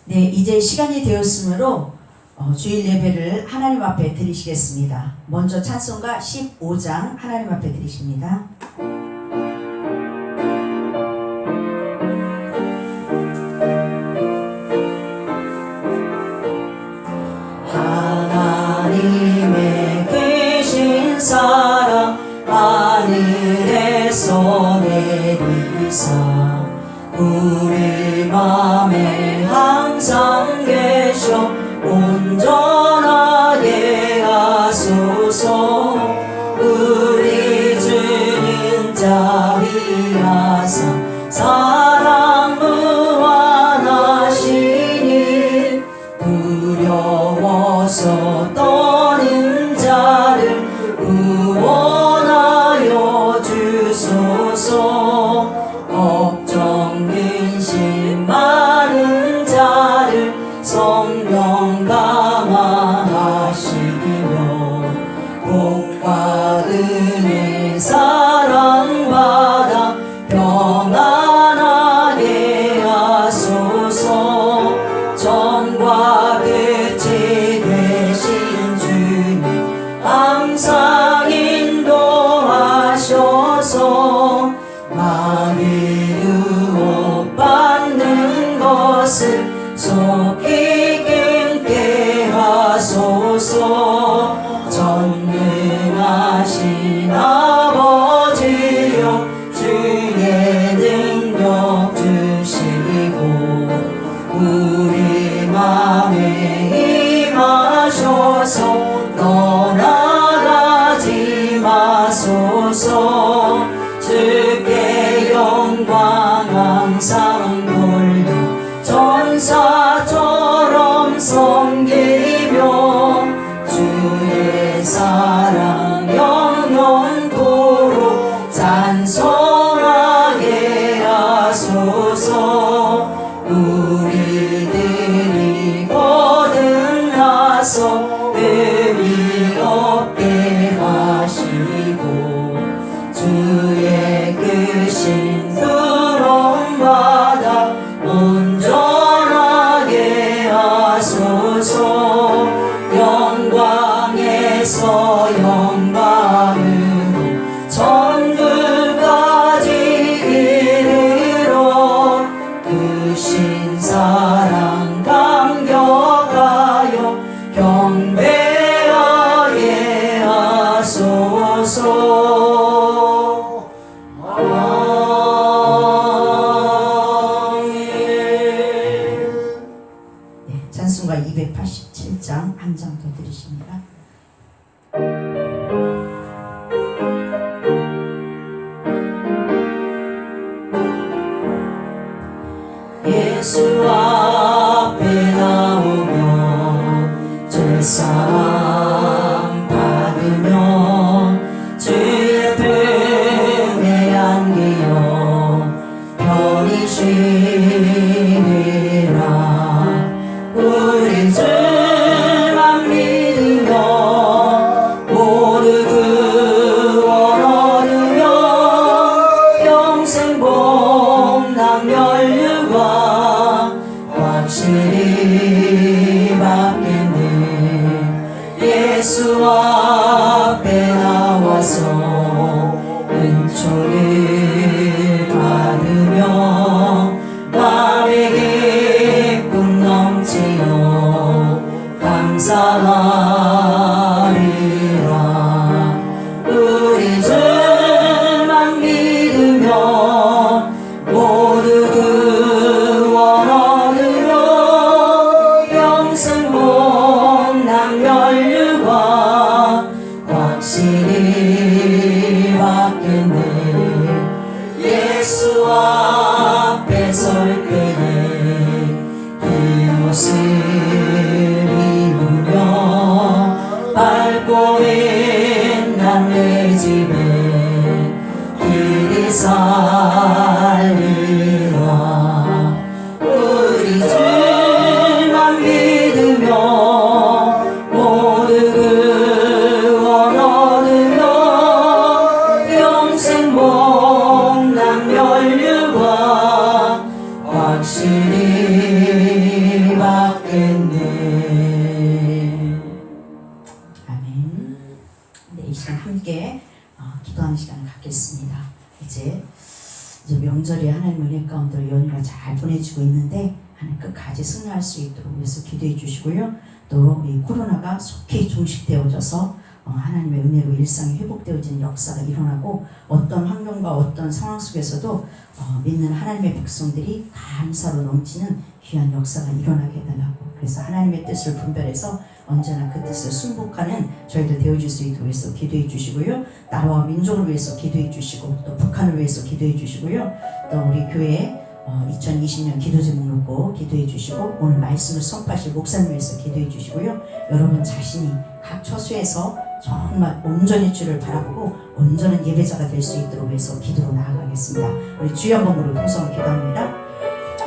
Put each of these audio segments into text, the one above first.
네, 이제 시간이 되었으므로 주일 예배를 하나님 앞에 드리시겠습니다. 먼저 찬송가 15장 하나님 앞에 드리십니다. 하나님의 계신 사랑 하늘에서 내리사 우리 맘에 항상 계셔 온전하게 하소서. 우리 주님 자비하사 사랑 무한하시니 두려워서 떠는 자를 구원하여 주소서. 걱정 근심 많은 자를 성령 감화하시며 복과 은혜 사랑받아 평안하게 하소서. 전과 끝이 되신 주님 항상 인도하셔서 많이 유혹받는 것을 속히 끊게 하소서. 전능하신 아버지여 주의 능력 주시고 우리 맘에 임하셔서 떠나가지 마소서. 주께 영광 항상 돌려 전사처럼 섬기며 주의 사랑 영원토록 찬송하게 하소서. 우리들이 거듭나서 의미 없게 하시고 주의 크신 구원받아 온전하게 하소서. 영광에서 영광으로 천국까지 이르러 크신 사랑 감격하여 경배하게 하소서. 찬송가 287장 한 장 더 드리십니다. 예수 앞에 나오며 제사함 받으며 주의 품에 안기어 편히 쉬리라. 우리 주만 믿으며 모두 구원 얻으며 평생 복락 면류관 확실히 받겠네. 예수 앞에 나와서 은총을 받으며 맘에 기쁨 넘치어 감사하리라. 우리 주만 믿으며 모두 구원 얻으며 영생 복락 면류관 확실히 받겠네. 예수 앞에 설 때에 이곳을 입으며 밟고 있는 내 집에 길이 살리라. 우리 주만 믿으며 모두 구원 얻으며 영생 복락 면류관 확실히 잘 보내지고 있는데 하나님 끝까지 승리할 수 있도록 위해서 기도해 주시고요. 또 이 코로나가 속히 종식되어져서 하나님의 은혜로 일상이 회복되어지는 역사가 일어나고 어떤 환경과 어떤 상황 속에서도 믿는 하나님의 백성들이 감사로 넘치는 귀한 역사가 일어나게 해달라고, 그래서 하나님의 뜻을 분별해서 언제나 그 뜻을 순복하는 저희들 되어줄 수 있도록 해서 기도해 주시고요. 나라와 민족을 위해서 기도해 주시고 또 북한을 위해서 기도해 주시고요. 또 우리 교회 2020년 기도 제목 놓고 기도해 주시고 오늘 말씀을 선포하실 목사님 위해서 기도해 주시고요. 여러분 자신이 각 처소에서 정말 온전히 주를 바라보고 온전한 예배자가 될 수 있도록 해서 기도로 나아가겠습니다. 우리 주여 한번으로 통성을 기도합니다.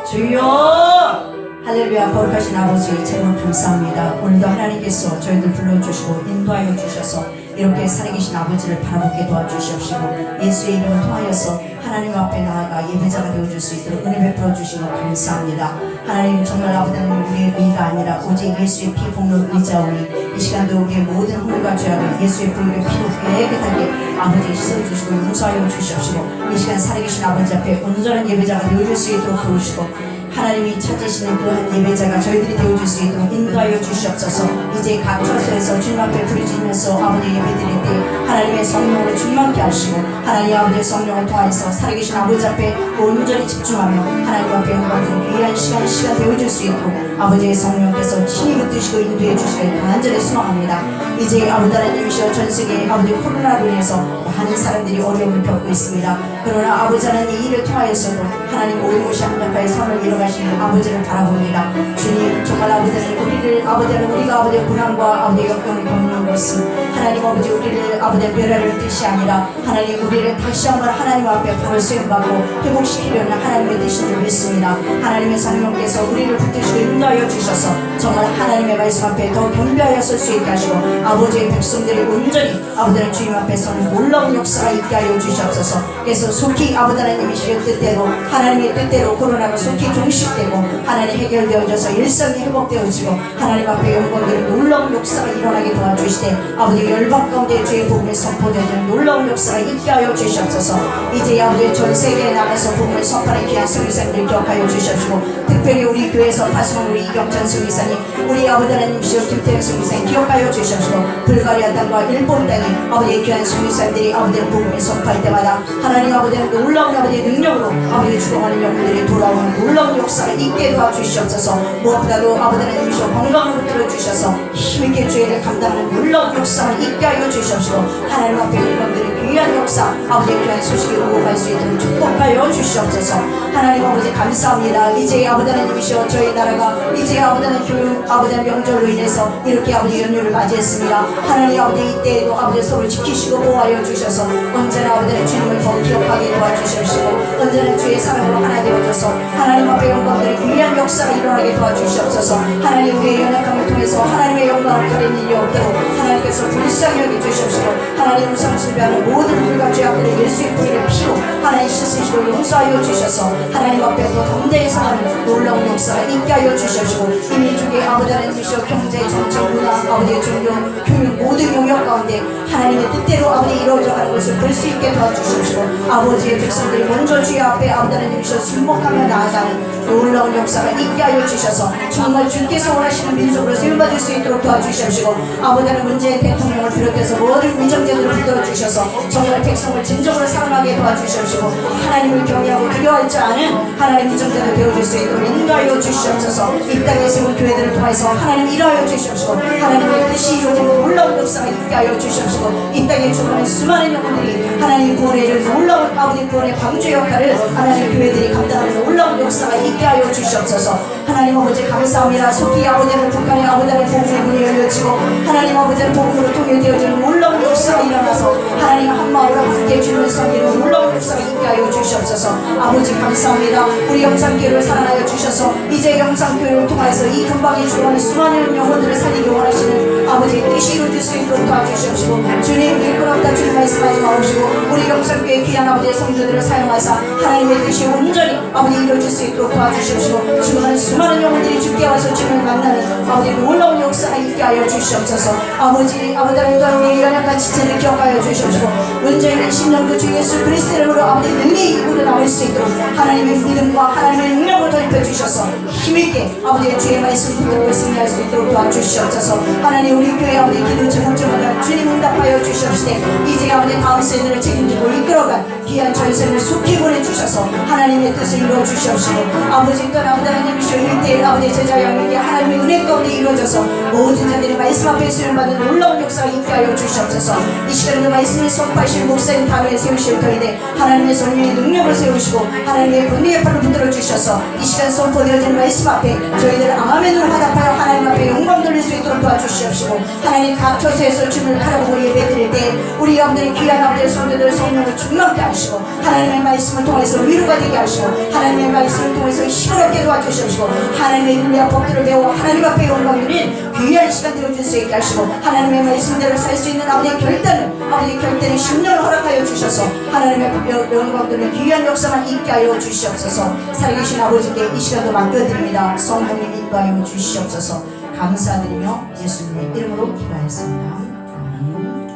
주여! 할렐루야. 거룩하신 아버지 제목 감사합니다. 오늘도 하나님께서 저희들 불러주시고 인도하여 주셔서 이렇게 살아계신 아버지를 바라보게 도와주시옵시고 예수의 이름을 통하여서 하나님 앞에 나아가 예배자가 되어줄 수 있도록 은혜 베풀어 주신 것 감사합니다. 하나님 정말 아버지 하나님 우리의 의가 아니라 오직 예수의 피 복로 의지하오니 이 시간도 우리의 모든 허물과 죄악을 예수의 불의 피로 깨끗하게 아버지 씻어주시고 용서하여 주시옵시고 이 시간 살아계신 아버지 앞에 온전한 예배자가 되어줄 수 있도록 도우시고 하나님이 찾으시는 그한 예배자가 저희들이 되어줄 수 있도록 인도하여 주시옵소서. 이제 각 처소에서 주님 앞에 부르짖으면서 아버지 예배드릴 때 하나님의 성령으로 충만케 하시고 하나님 아버지의 성령을 통하여서 살아계신 아버지 앞에 온전히 집중하며 하나님 앞에 영광을 귀한 시간 되어줄 수 있도록 아버지의 성령께서 친히 붙드시고 인도해 주시길 간절히 소망합니다. 이제 아버지 하나님이시여 전세계 아버지 코로나로 인해서 많은 사람들이 어려움을 겪고 있습니다. 그러나 아버지 하나님 이 일을 통하여서도 하나님 모든 것이 합력하여 선을 이뤄가시는 아버지를 바라봅니다. 주님 정말 아버지 하나님 우리를 아버지 하나님 우리가 아버지의 고난과 아버지의 역경을 겪는 것은 하나님 아버지 우리를 아버지의 멸하를 뜻이 아니라 하나님 우리를 다시 한번 하나님 앞에 벌을 수행받고 회복시키려는 하나님의 뜻인 줄 믿습니다. 하나님의 성령께서 우리를 붙드시고 인도하여 주셔서 정말 하나님의 말씀 앞에 더 겸비하여 설 수 있게 하시고 아버지의 백성들이 온전히 아버지의 주님 앞에서는 놀라운 역사가 있게 하여 주시옵소서. 그래서 속히 아버지 하나님이시의 뜻대로 하나님의 뜻대로 코로나가 속히 종식되고 하나님 해결되어져서 일상이 회복되어지고 하나님 앞에 영광되는 놀라운 역사가 일어나게 도와주시되 아버지 열방 가운데 주의 복음이 선포되는 놀라운 역사가 있게 하여 주시옵소서. 이제 아버지 전 세계에 나가서 복음을 선포하는 귀한 성교사님들 기억하여 주시옵시고 특별히 우리 교회에서 파송한 우리 이경찬 성교사님 우리 아버지 하나님이시여 김태형 성교사님 기억하여 주시옵시고 불가리아 땅과 일본 땅에 아버지의 귀한 성교사님들이 아버지의 복음을 선포할 때마다 하나님 아버지의 놀라운 아버지의 능력으로 아버지의 죽어가는 영혼들이 돌아오는 놀라운 역사가 있게 도와주시옵소서. 무엇보다도 아버지 하나님이시여 건강을 붙들어 주셔서 힘있게 죄를 감당하는 놀라운 역사를 있게 하여 주시옵시고 하나님 앞에 일반들의 귀한 역사 아버지의 귀한 소식이 오고 갈 수 있도록 축복하여 주시옵소서. 하나님 아버지 감사합니다. 이제 아버지 하나님이시여 저희 나라가 이제 아버지 하나님 교육 아버지 명절로 인해서 이렇게 아버지 연휴를 맞이했습니다. 하나님 아버지 이때에도 아버지 서로 지키시고 보호하여 주셔서 언제나 아버지 주님을 더 기억하게 도와주시옵시고 언제나 주의 사랑으로 하나 되어져서 하나님 앞에 영광들의 귀한 역사가 일어나게 도와주시옵소서. 하나님 우리의 연약함을 통해서 하나님의 영광을 가리는 일이 없도록 하나님께서 불쌍히 여겨주시옵시고 하나님 우상 숭배하는 모든 불과 죄악들의 예수의 뿌리를 피로 하나님 씻으시고 용서하여 주셔서 하나님 앞에 더 담대히 서는 놀라운 역사가 있게 하여 주시옵시고 이 민족의 아버지 하나님이시여 경제, 정치, 문화, 아버지의 종교, 교육 모든 영역 가운데 하나님의 뜻대로 아버지 이루어져가는 것을 볼 수 있게 도와주시옵시고 아버지의 백성들이 먼저 주의 앞에 아버지 하나님이시여 순복하며 나아가는 놀라운 역사가 있게 하여 주셔서 정말 주께서 원하시는 민족으로 세움받을 수 있도록 도와주시옵시고 아버지 하나님 문재인 대통령을 비롯해서 모든 위정자들을 붙들어 주셔서 정말 백성을 진정으로 사랑하게 도와주시옵시고 하나님을 경외하고 두려워할 줄 아는 하나님 위정자들 되어줄 수 있도록 인도하여 주시옵소서. 이 땅에 세운 교회들을 통해서 하나님 일하여 주시옵시고 하나님의 뜻이 이루어지는 놀라운 역사가 있게 하여 주시옵시고 이 땅에 죽어가는 수많은 영혼들이 하나님 구원의 놀라운 아버지 구원의 방주 역할을 하나님 교회들이 감당하는 놀라운 역사가 있게 하여 주시옵소서. 하나님 아버지 감사합니다. 속히 아버지는 북한의 아버지의 복음의 문이 열려지고 하나님 아버지의 복음으로 통일되어지는 놀라운 역사가 일어나서 하나님 한마음으로 함께 주님을 섬기는 놀라운 역사가 있게 하여 주시옵소서. 아버지 감사합니다. 우리 영상교회를 사랑하여 주셔서 이제 영상교회를 통해서 이 근방에 죽어가는 수많은 영혼들을 살리기 원하시는 아버지의 뜻이 이루어질 수 있도록 도와주시옵시고 주님 일꾼없다 주님 말씀하지 마옵시고 우리 영상교회 귀한 아버지의 성도들을 사용하사 하나님의 뜻이 온전히 아버지 이루어질 수 있도록 도와주시옵소서. 도와주시옵시고 주는 수많은 영혼들이 주께 와서 주님을 만나는 아버지 놀라운 역사가 있게 하여 주시옵소서. 아버지 하나님 우리 연약한 지체를 기억하여 주시옵시고 문제는 심령도 주 예수 그리스도의 이름으로 아버지 능력이 우러나올 수 있도록 하나님의 믿음과 하나님의 능력을 더 주셔서 힘있게 아버지의 주의 말씀 붙들고 승리할 수 있도록 도와주시옵소서. 하나님 우리 교회 아버지 기도 제목제마다 주님 응답하여 주시옵시되 이제 아버지 다음 세대를 책임지고 이끌어갈 귀한 전생을 속히 보내주셔서 하나님의 뜻을 이루어 주시옵시고 아버지 또한 아버지 하나님이시여 1대1 아버지 제자 양육이 하나님의 은혜 가운데 이루어져서 모든 자들이 말씀 앞에 수련받는 놀라운 역사가 있게 하여 주시옵소서. 이 시간에도 말씀을 선포하실 목사님 다루에 세우실 터이되 하나님의 성령의 능력을 세우시고 하나님의 분리의 팔을 붙들어 주셔서 이 시간 선포되어진 말씀 앞에 저희들 아멘으로 화답하여 하나님 앞에 영광 돌릴 수 있도록 도와주시옵시고 하나님 각 처소에서 주님을 바라보고 예배드릴 때 우리 여러분들의 귀한 아버지의 성도들 성령을 충만케 하시고 하나님의 말씀을 통해서 위로가 되게 하시고 하나님의 말씀을 통해서 힘을 얻게 도와주시옵시고 하나님의 윤리와 법들을 배워 하나님 앞에 영광 돌린 귀한 시간 되어줄 수 있게 하시고 하나님의 말씀대로 살 수 있는 아버지의 결단을 심령을 허락하여 주셔서 하나님의 영광 돌린 귀한 역사만 있게 하여 주시옵소서. 살아계신 아버지께 이 시간도 맡겨드립니다. 성령님 인도하여 주시옵소서. 감사드리며 예수님의 이름으로 기도하였습니다. 아멘.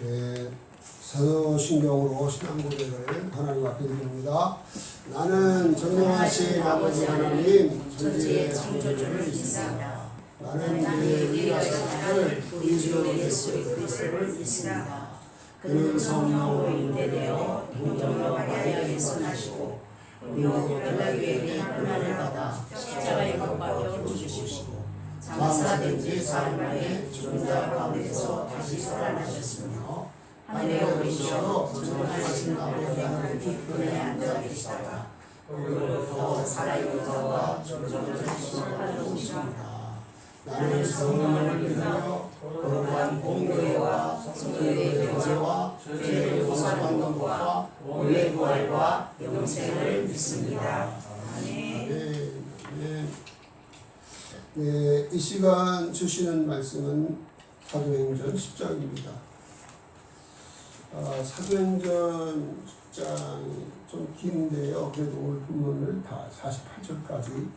네, 사도신경으로 신앙 고백을 하나님 앞에 드립니다. 나는 전능하신 아버지 하나님 천지의 창조주를 믿습니다. 나는 그의 위대하신 분을 우리 주 예수 그리스도를 믿습니다. 그는 성령으로 인대되어 동정녀 마리아에서 나시고 우리로 연락위에 고난을 받아 십자가에 못 박혀 죽으시고 장사된 지 사흘 만에 죽은 자 가운데서 다시 살아나셨으며 하늘에 오르시어 전능하신 아버지 하나님 뒷편에 앉아 계시다가 오늘부터 살아있는 자와 죽은 자를 심판하러 오십니다. 나는 성령을 믿으며 거룩한 공교회와 성도의 교제와 죄를 용서받는 것과 오래 부활과 영생을 믿습니다. 아멘. 네, 이 시간 주시는 말씀은 사도행전 10장입니다. 사도행전 10장 좀 긴데요. 그래도 오늘 본문을 다 48절까지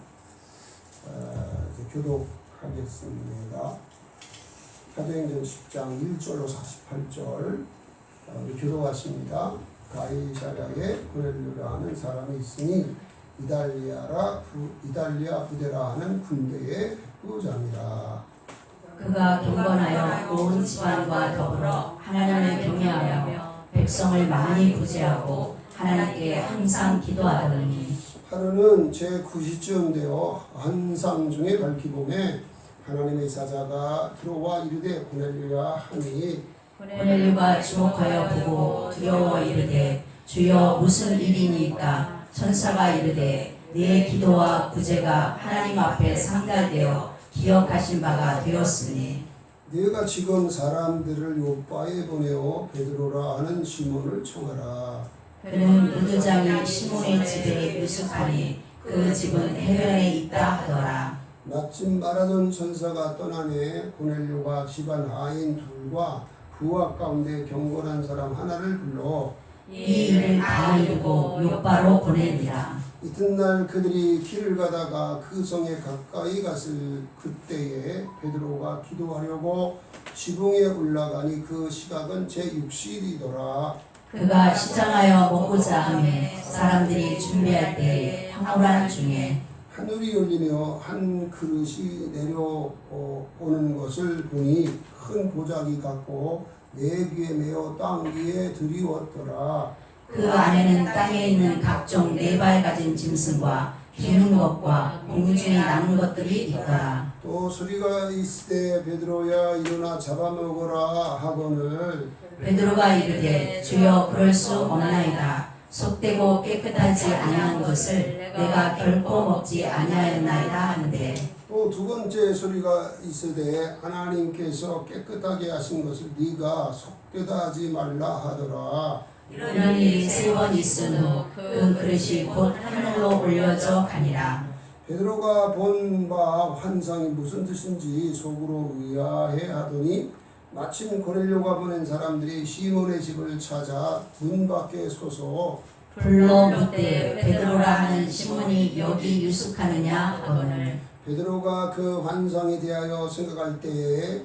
교독하겠습니다. 사도행전 10장 1절로 48절 교독하십니다. 가이사랴에 고넬료라는 사람이 있으니 이달리아 부대라 하는 군대의 백부장이라. 그가 경건하여 온 집안과 더불어 하나님을 경외하며 백성을 많이 구제하고 하나님께 항상 기도하더니 하루는 제9시쯤 되어 한상 중에 밝히봄에 하나님의 사자가 들어와 이르되 고넬료야 하니 고넬료가 주목하여 보고 두려워 이르되 주여 무슨 일이니까 천사가 이르되 네 기도와 구제가 하나님 앞에 상달되어 기억하신 바가 되었으니 네가 지금 사람들을 요바에 보내어 베드로라 하는 시몬을 청하라. 그는 무두장이 시몬의 집에 유숙하니 그 집은 해변에 있다 하더라. 마침 말하던 천사가 떠나네 고넬료가 집안 하인 둘과 부하 가운데 경건한 사람 하나를 불러 이 일을 다 이루고 요바로 보내니라. 이튿날 그들이 길을 가다가 그 성에 가까이 갔을 그때에 베드로가 기도하려고 지붕에 올라가니 그 시각은 제6시이더라. 그가 시장하여 먹고자 하매 사람들이 준비할 때에 황홀한 중에 하늘이 열리며 한 그릇이 내려오는 것을 보니 큰 보자기 같고 네 귀에 매어 땅 위에 들이웠더라. 그 안에는 땅에 있는 각종 네 발 가진 짐승과 기는 것과 공중에 나는 것들이 있더라. 또 소리가 있을 때 베드로야 일어나 잡아먹어라 하거늘 베드로가 이르되 주여 그럴 수 없나이다. 속되고 깨끗하지 아니한 것을 내가 결코 먹지 아니하였나이다 하는데 또 두 번째 소리가 있으되 하나님께서 깨끗하게 하신 것을 네가 속되다 하지 말라 하더라. 이런 일이 3번 있은 후 그 그릇이 곧 하늘로 올려져 가니라. 베드로가 본 바 환상이 무슨 뜻인지 속으로 의아해 하더니 마침 고넬료가 보낸 사람들이 시몬의 집을 찾아 문 밖에 서서 불러 묻되 베드로라 하는 시몬이 여기 유숙하느냐 하거늘 베드로가 그 환상에 대하여 생각할 때에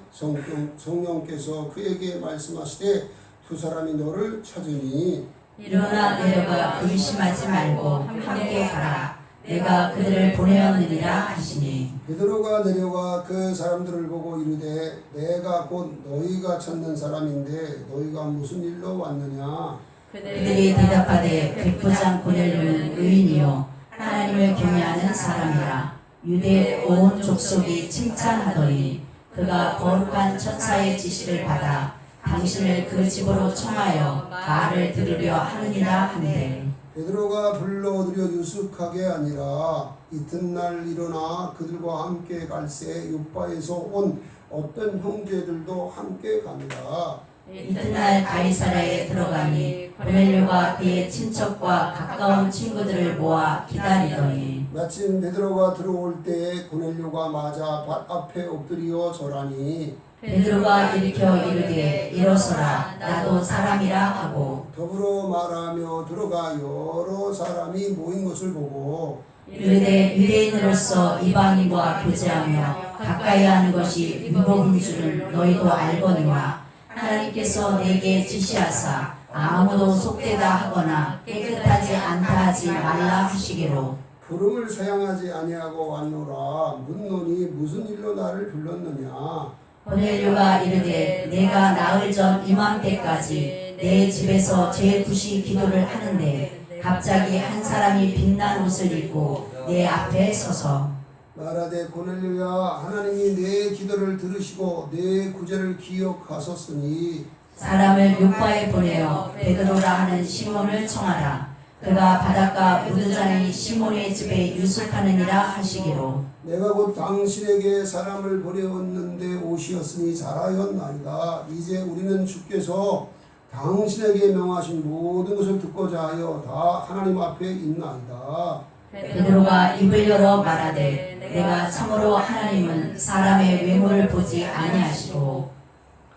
성령께서 그에게 말씀하시되 두 사람이 너를 찾으니 일어나 내려가 의심하지 말고 함께 가라 내가 그들을 보내었느니라 하시니 베드로가 내려가 그 사람들을 보고 이르되 내가 곧 너희가 찾는 사람인데 너희가 무슨 일로 왔느냐 그들이 대답하되 백부장 고넬료는 의인이요 하나님을 경외하는 사람이라 유대 온 족속이 칭찬하더니 그가 거룩한 천사의 지시를 받아 당신을 그 집으로 청하여 말을 들으려 하느니라 하는데 베드로가 불러들여 유숙하게 아니라 이튿날 일어나 그들과 함께 갈새 요파에서 온 어떤 형제들도 함께 갑니다. 이튿날 가이사랴에 들어가니 고넬료가 그의 친척과 가까운 친구들을 모아 기다리더니 마침 베드로가 들어올 때에 고넬료가 맞아 발 앞에 엎드려 절하니 베드로가 일으켜 이르되 일어서라 나도 사람이라 하고 더불어 말하며 들어가 여러 사람이 모인 것을 보고 이르되 유대인으로서 이방인과 교제하며 가까이 하는 것이 율법인 줄을 너희도 알거니와 하나님께서 내게 지시하사 아무도 속되다 하거나 깨끗하지 않다 하지 말라 하시기로 부름을 사양하지 아니하고 왔노라 묻노니 무슨 일로 나를 불렀느냐 고넬료가 이르되 내가 나흘 전 이맘때까지 내 집에서 제9시 기도를 하는데 갑자기 한 사람이 빛난 옷을 입고 내 앞에 서서 말하되 고넬료야 하나님이 내 기도를 들으시고 내 구제를 기억하셨으니 사람을 요파에 보내어 베드로라 하는 시몬을 청하라 그가 바닷가 우드장이 시몬의 집에 유숙하느니라 하시기로 내가 곧 당신에게 사람을 보내었는데 오시었으니 잘하였나이다. 이제 우리는 주께서 당신에게 명하신 모든 것을 듣고자 하여 다 하나님 앞에 있나이다. 베드로가 입을 열어 말하되 내가 참으로 하나님은 사람의 외모를 보지 아니하시고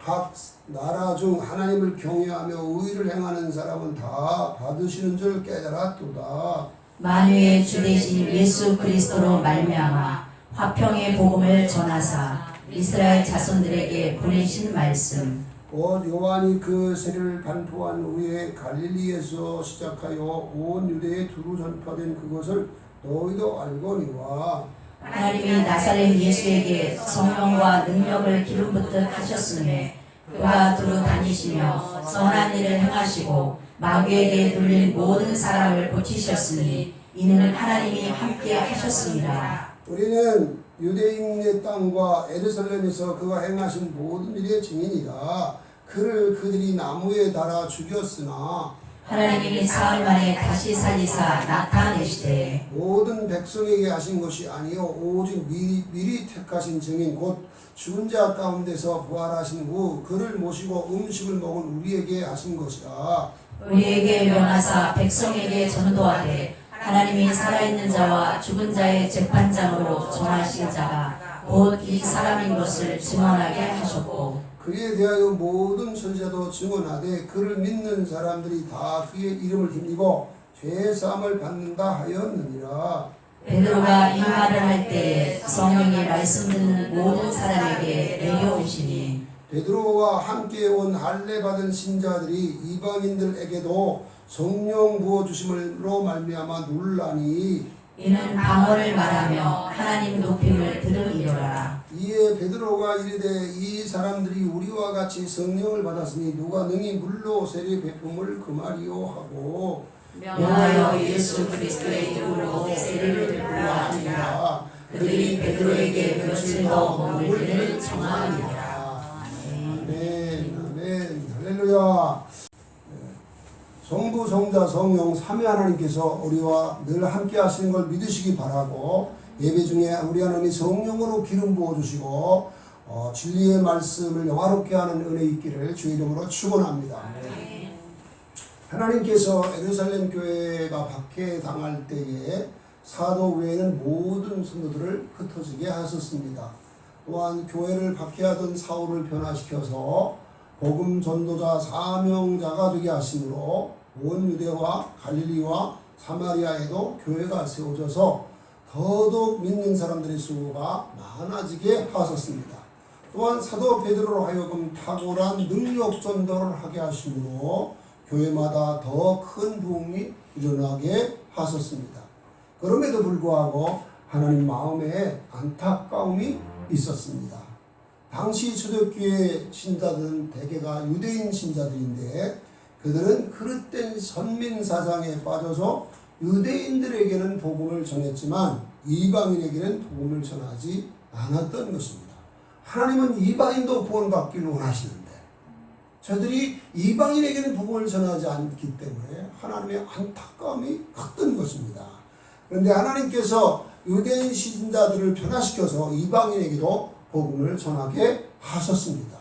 각 나라 중 하나님을 경외하며 의를 행하는 사람은 다 받으시는 줄 깨달았도다. 만유의 주 되신 예수 그리스도로 말미암아 화평의 복음을 전하사 이스라엘 자손들에게 보내신 말씀 곧 요한이 그 세례를 반포한 후에 갈릴리에서 시작하여 온 유대에 두루 전파된 그것을 너희도 알거니와 하나님이 나사렛 예수에게 성령과 능력을 기름 붓듯 하셨음에 그가 두루 다니시며 선한 일을 행하시고 마귀에게 눌린 모든 사람을 고치셨으니 이는 하나님이 함께 하셨습니다. 우리는 유대인의 땅과 예루살렘에서 그가 행하신 모든 일의 증인이다. 그를 그들이 나무에 달아 죽였으나 하나님이 사흘 만에 다시 살리사 나타내시되 모든 백성에게 하신 것이 아니요 오직 미리 택하신 증인 곧 죽은 자 가운데서 부활하신 후 그를 모시고 음식을 먹은 우리에게 하신 것이라. 우리에게 명하사 백성에게 전도하되 하나님이 살아있는 자와 죽은 자의 재판장으로 정하신 자가 곧 이 사람인 것을 증언하게 하셨고 그에 대하여 모든 선지자도 증언하되 그를 믿는 사람들이 다 그의 이름을 힘입어 죄사함을 받는다 하였느니라. 베드로가 이 말을 할 때에 성령이 말씀 듣는 모든 사람에게 내려오시니 베드로와 함께 온 할례 받은 신자들이 이방인들에게도 성령 부어 주심으로 말미암아 놀라니 이는 방언을 말하며 하나님 높임을 들으리라. 이에 베드로가 이르되 이 사람들이 우리와 같이 성령을 받았으니 누가 능히 물로 세례 베품을 금하리요 하고 명하여 예수 그리스도의 이름으로 세례를 베풀라 하니라. 그들이 베드로에게 며칠 더 머물기를 청하니라. 아멘 아멘 할렐루야. 성부 성자 성령 삼위 하나님께서 우리와 늘 함께 하시는 걸 믿으시기 바라고 예배 중에 우리 하나님이 성령으로 기름 부어주시고 진리의 말씀을 영화롭게 하는 은혜 있기를 주 이름으로 축원합니다. 하나님께서 예루살렘 교회가 박해당할 때에 사도 외에는 모든 성도들을 흩어지게 하셨습니다. 또한 교회를 박해하던 사울을 변화시켜서 복음 전도자 사명자가 되게 하심으로 온 유대와 갈릴리와 사마리아에도 교회가 세워져서 더더욱 믿는 사람들의 수가 많아지게 하셨습니다. 또한 사도 베드로로 하여금 탁월한 능력 전도를 하게 하심으로 교회마다 더 큰 부흥이 일어나게 하셨습니다. 그럼에도 불구하고 하나님 마음에 안타까움이 있었습니다. 당시 초대교회 신자들은 대개가 유대인 신자들인데 그들은 그릇된 선민사상에 빠져서 유대인들에게는 복음을 전했지만 이방인에게는 복음을 전하지 않았던 것입니다. 하나님은 이방인도 구원받기를 원하시는데 저들이 이방인에게는 복음을 전하지 않기 때문에 하나님의 안타까움이 컸던 것입니다. 그런데 하나님께서 유대인 신자들을 변화시켜서 이방인에게도 복음을 전하게 하셨습니다.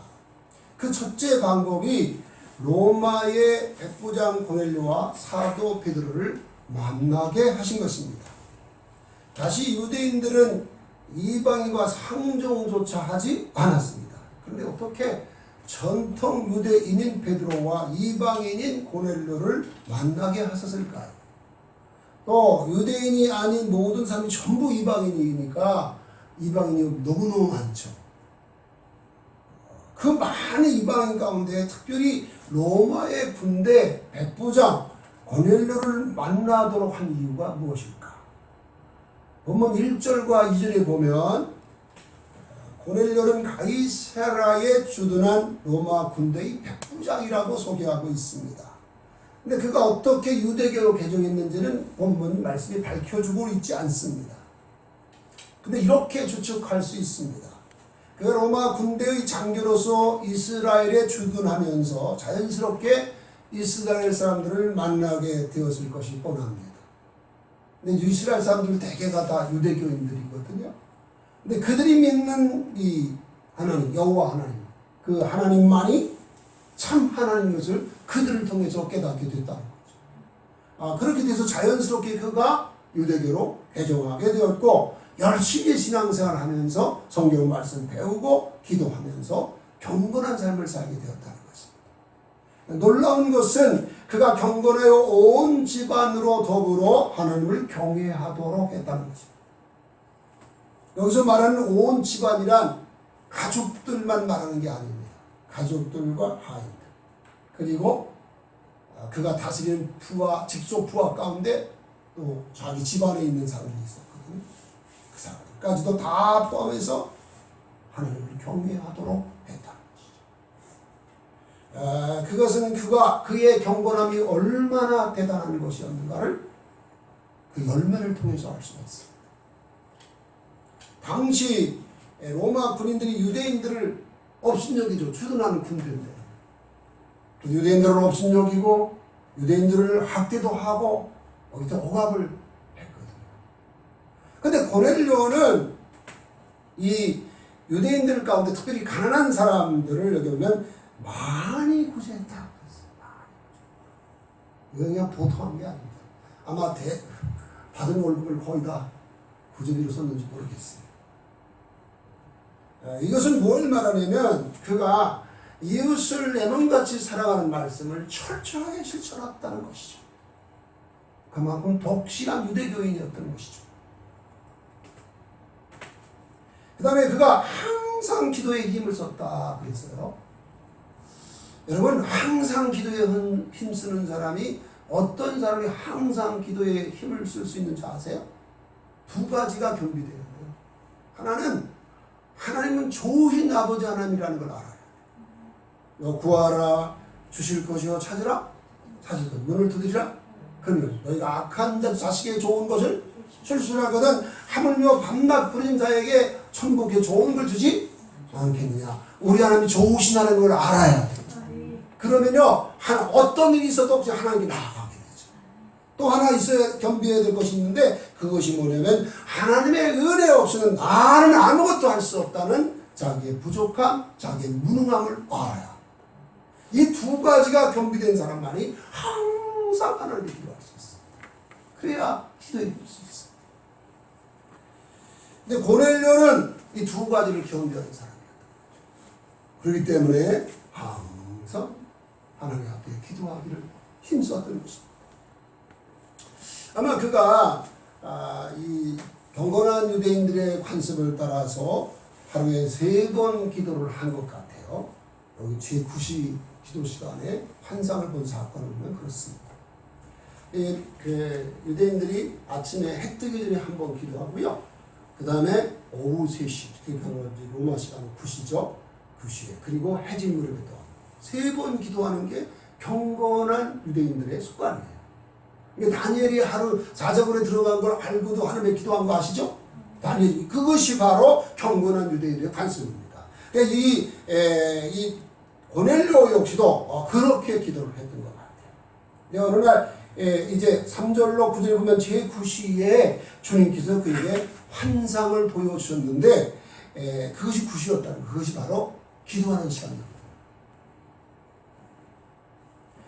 그 첫째 방법이 로마의 백부장 고넬료와 사도 베드로를 만나게 하신 것입니다. 다시 유대인들은 이방인과 상종조차 하지 않았습니다. 그런데 어떻게 전통 유대인인 베드로와 이방인인 고넬료를 만나게 하셨을까요? 또 유대인이 아닌 모든 사람이 전부 이방인이니까 이방인이 너무너무 많죠. 그 많은 이방인 가운데 특별히 로마의 군대 백부장 고넬료를 만나도록 한 이유가 무엇일까? 본문 1절과 2절에 보면 고넬료는 가이사라에 주둔한 로마 군대의 백부장이라고 소개하고 있습니다. 근데 그가 어떻게 유대교로 개종했는지는 본문 말씀이 밝혀주고 있지 않습니다. 근데 이렇게 추측할 수 있습니다. 그 로마 군대의 장교로서 이스라엘에 주둔하면서 자연스럽게 이스라엘 사람들을 만나게 되었을 것이 뻔합니다. 근데 이스라엘 사람들 대개가 다 유대교인들이거든요. 근데 그들이 믿는 이 하나님, 여호와 하나님, 그 하나님만이 참 하나님인 것을 그들을 통해서 깨닫게 됐다는 거죠. 그렇게 돼서 자연스럽게 그가 유대교로 개종하게 되었고 열심히 신앙생활을 하면서 성경 말씀 배우고 기도하면서 경건한 삶을 살게 되었다는 것입니다. 놀라운 것은 그가 경건하여 온 집안으로 더불어 하나님을 경외하도록 했다는 것입니다. 여기서 말하는 온 집안이란 가족들만 말하는 게 아닙니다. 가족들과 하인들 그리고 그가 다스리는 부하, 직속 부하 가운데 또 자기 집안에 있는 사람이 있었거든요. 그 사람들까지도 다 포함해서 하나님을 경외하도록 했다는 것이죠. 그것은 그의 경건함이 얼마나 대단한 것이었는가를 그 열매를 통해서 알 수가 있습니다. 당시 로마 군인들이 유대인들을 업신여기죠. 주둔하는 군대인데 유대인들을 업신여기고 유대인들을 학대도 하고 거기서 억압을 했거든요. 근데 고넬료는 이 유대인들 가운데 특별히 가난한 사람들을 여기 보면 많이 구제했다. 이건 그냥 보통한 게 아닙니다. 아마 받은 월급을 거의 다 구제비로 썼는지 모르겠어요. 이것은 뭘 말하냐면 그가 이웃을 내 몸같이 사랑하는 말씀을 철저하게 실천했다는 것이죠. 그만큼 독실한 유대교인이었던 것이죠. 그 다음에 그가 항상 기도에 힘을 썼다 그랬어요. 여러분 항상 기도에 힘쓰는 사람이 어떤 사람이 항상 기도에 힘을 쓸 수 있는지 아세요? 두 가지가 겸비되는데요. 하나는 하나님은 좋으신 아버지 하나님이라는 걸 알아요. 너 구하라 주실 것이요 찾으라 찾을 것 문을 두드리라 그러면 너희가 악한 자식에게 좋은 것을 실수하거든 하물며 밤낮 부린 자에게 천국에 좋은 걸 주지 않겠느냐. 우리 하나님이 좋으신 하나님인 걸 알아야 돼요. 그러면요 어떤 일이 있어도 하나님께 나아가게 되죠. 또 하나 있어야 겸비해야 될 것이 있는데 그것이 뭐냐면 하나님의 은혜 없이는 나는 아무것도 할 수 없다는 자기의 부족함, 자기의 무능함을 알아야. 이 두 가지가 겸비된 사람만이 항상 하나님께 기도할 수 있어요. 그래야 기도해 볼 수 있어요. 근데 고넬료는 이 두 가지를 겸비하는 사람이었다. 그렇기 때문에 항상 하나님 앞에 기도하기를 힘썼던 것입니다. 아마 그가 이 경건한 유대인들의 관습을 따라서 하루에 3번 기도를 한 것 같아요. 여기 제9시 기도 시간에 환상을 본 사건을 보면 그렇습니다. 그 유대인들이 아침에 해 뜨기 전에 한 번 기도하고요. 그 다음에 오후 3시, 로마 시간 9시죠. 9시에. 그리고 해질 무렵에 또 3번 기도하는 게 경건한 유대인들의 습관이에요. 다니엘이 하루 사자굴에 들어간 걸 알고도 하나님의 기도한 거 아시죠? 다니엘이. 그것이 바로 경건한 유대인들의 관습입니다. 그러니까 이 고넬료 역시도 그렇게 기도를 했던 것 같아요. 어느 날 이제 3절로 9절에 보면 제9시에 주님께서 그에게 환상을 보여주셨는데 그것이 9시였다는 그것이 바로 기도하는 시간입니다.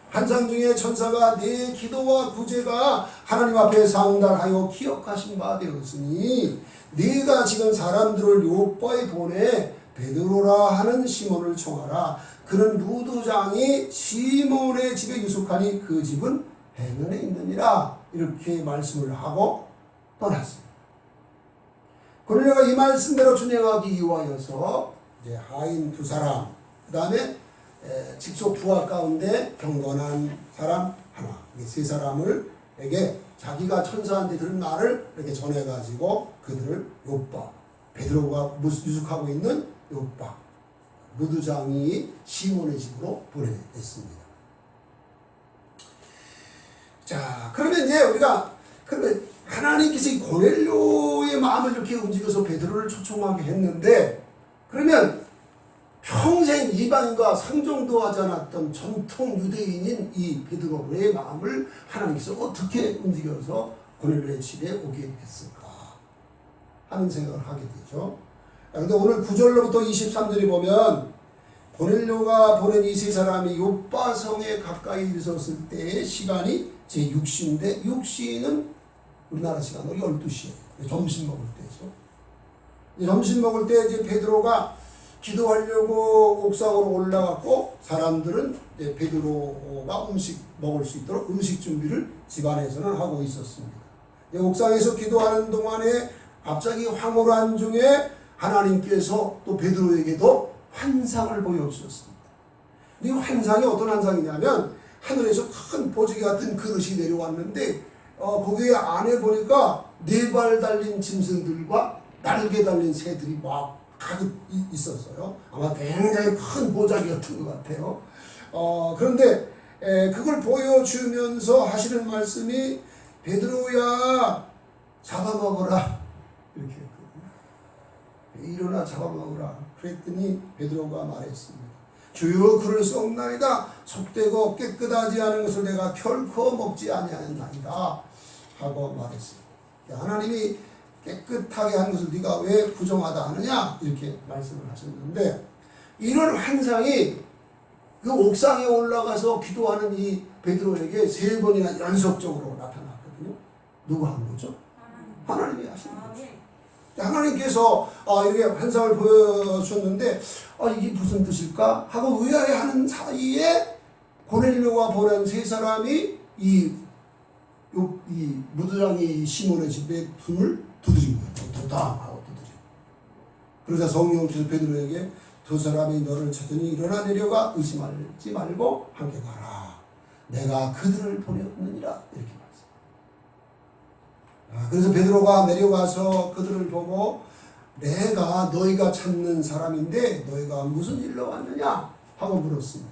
환상 중에 천사가 내 기도와 구제가 하나님 앞에 상달하여 기억하신 바 되었으니 네가 지금 사람들을 요빠에 보내 베드로라 하는 시몬을 청하라. 그는 무도장이 시몬의 집에 유숙하니 그 집은 해변에 있느니라. 이렇게 말씀을 하고 떠났습니다. 고넬료가 이 말씀대로 준행하기 위하여서 이제 하인 2사람, 그 다음에 직속 부하 가운데 경건한 사람 하나, 이 3사람에게 자기가 천사한테 들은 말을 이렇게 전해가지고 그들을 요빠, 베드로가 유숙하고 있는 요빠, 무두장이 시몬의 집으로 보내했습니다. 자, 그러면 이제 우리가 그러면 하나님께서 이 고넬료의 마음을 이렇게 움직여서 베드로를 초청하게 했는데 그러면 평생 이방인과 상종도 하지 않았던 전통 유대인인 이 베드로의 마음을 하나님께서 어떻게 움직여서 고넬료의 집에 오게 했을까 하는 생각을 하게 되죠. 그런데 오늘 9절로부터 23절에 보면 고넬료가 보낸 이 3사람이 요빠성에 가까이 이르렀을 때의 시간이 제6시인데 6시는 우리나라 시간으로 12시예요. 점심 먹을 때죠. 점심 먹을 때 이제 베드로가 기도하려고 옥상으로 올라갔고 사람들은 이제 베드로가 음식 먹을 수 있도록 음식 준비를 집안에서는 하고 있었습니다. 옥상에서 기도하는 동안에 갑자기 황홀한 중에 하나님께서 또 베드로에게도 환상을 보여주셨습니다. 이 환상이 어떤 환상이냐면 하늘에서 큰 보지개 같은 그릇이 내려왔는데 거기에 안에 보니까 4발 달린 짐승들과 날개 달린 새들이 막 가득 있었어요. 아마 굉장히 큰 보자기였던 것 같아요. 그런데 그걸 보여주면서 하시는 말씀이 베드로야 잡아먹어라 이렇게 했거든요. 일어나 잡아먹어라 그랬더니 베드로가 말했습니다. 주여 그럴 수 없나이다. 속되고 깨끗하지 않은 것을 내가 결코 먹지 아니하였나이다 하고 말했습니다. 하나님이 깨끗하게 한 것을 네가 왜 부정하다 하느냐 이렇게 말씀을 하셨는데 이런 환상이 그 옥상에 올라가서 기도하는 이 베드로에게 3번이나 연속적으로 나타났거든요. 누가 한 거죠? 하나님이 하신 거죠. 하나님께서 이렇게 환상을 보여주셨는데 이게 무슨 뜻일까 하고 의아해하는 사이에 고넬료가 보낸 3사람이 이 무두장이 시몬의 집에 문을 두드린 거예요. 도당하고 두드려. 그러자 성령께서 베드로에게 2사람이 너를 찾으니 일어나 내려가 의심하지 말고 함께 가라. 내가 그들을 보냈느니라 이렇게 말했습니다. 그래서 베드로가 내려가서 그들을 보고 내가 너희가 찾는 사람인데 너희가 무슨 일로 왔느냐 하고 물었습니다.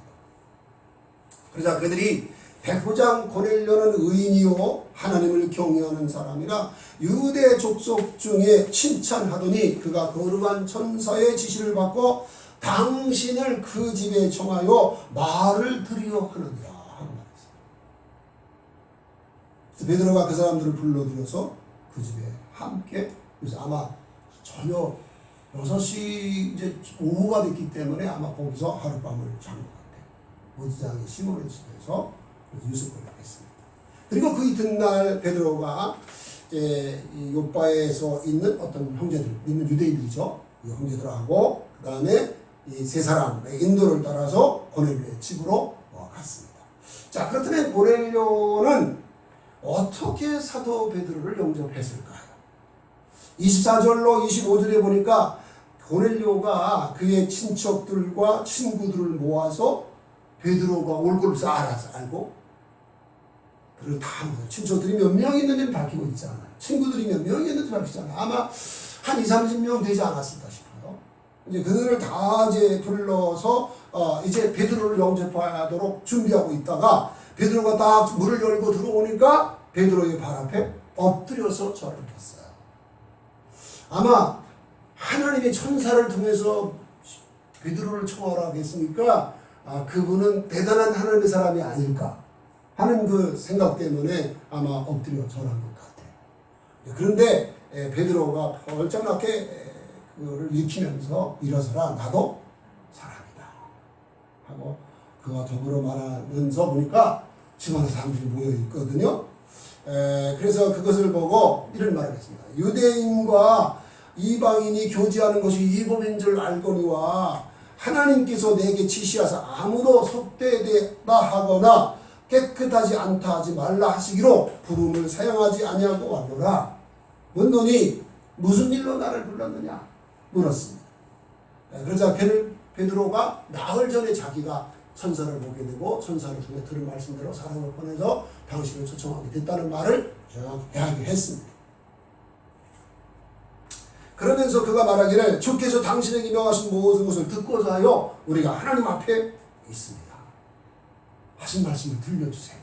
그러자 그들이 백부장 고넬료는 의인이요 하나님을 경외하는 사람이라 유대 족속 중에 칭찬하더니 그가 거룩한 천사의 지시를 받고 당신을 그 집에 청하여 말을 드리려 하느니라 하고 말했습니다. 그래서 베드로가 그 사람들을 불러들여서 그 집에 함께 그래서 아마 저녁 6시 이제 오후가 됐기 때문에 아마 거기서 하룻밤을 잔 것 같아요. 무두장이 시몬의 집에서 유숙을 했습니다. 그리고 그 이튿날 베드로가 이 요빠에서 있는 어떤 형제들, 있는 유대인들이죠. 이 형제들하고 그 다음에 이 세 사람의 인도를 따라서 고넬료의 집으로 갔습니다. 자, 그렇다면 고넬료는 어떻게 사도 베드로를 영접했을까요? 24절로 25절에 보니까 고넬료가 그의 친척들과 친구들을 모아서 베드로가 올 것을 알고, 그리고 다 친척들이 몇 명 있는지는 밝히고 있지 않아요. 친구들이 몇 명 있는지 밝히지 않아요. 아마 한 30명 되지 않았을까 싶어요. 이제 그들을 다 이제 불러서 이제 베드로를 영접하도록 준비하고 있다가 베드로가 딱 문을 열고 들어오니까 베드로의 발 앞에 엎드려서 절을 했어요. 아마 하나님의 천사를 통해서 베드로를 청하라겠습니까? 그분은 대단한 하나님의 사람이 아닐까 하는 그 생각 때문에 아마 엎드려 절한 것 같아요. 그런데 베드로가 벌쩍하게 그거를 일으키면서 일어서라, 나도 사람이다 하고 그와 더불어 말하면서 보니까 수많은 사람들이 모여 있거든요. 그래서 그것을 보고 이런 말을 했습니다. 유대인과 이방인이 교제하는 것이 율법인 줄 알거니와 하나님께서 내게 지시하사 아무도 속되다 하거나 깨끗하지 않다 하지 말라 하시기로 부름을 사용하지 아니하고 왔노라. 묻노니 무슨 일로 나를 불렀느냐 물었습니다. 그러자 베드로가 나흘 전에 자기가 천사를 보게 되고 천사를 통해 들은 말씀대로 사람을 보내서 당신을 초청하게 됐다는 말을 이야기했습니다. 그러면서 그가 말하기를 주께서 당신에게 명하신 모든 것을 듣고자 하여 우리가 하나님 앞에 있습니다. 하신 말씀을 들려주세요.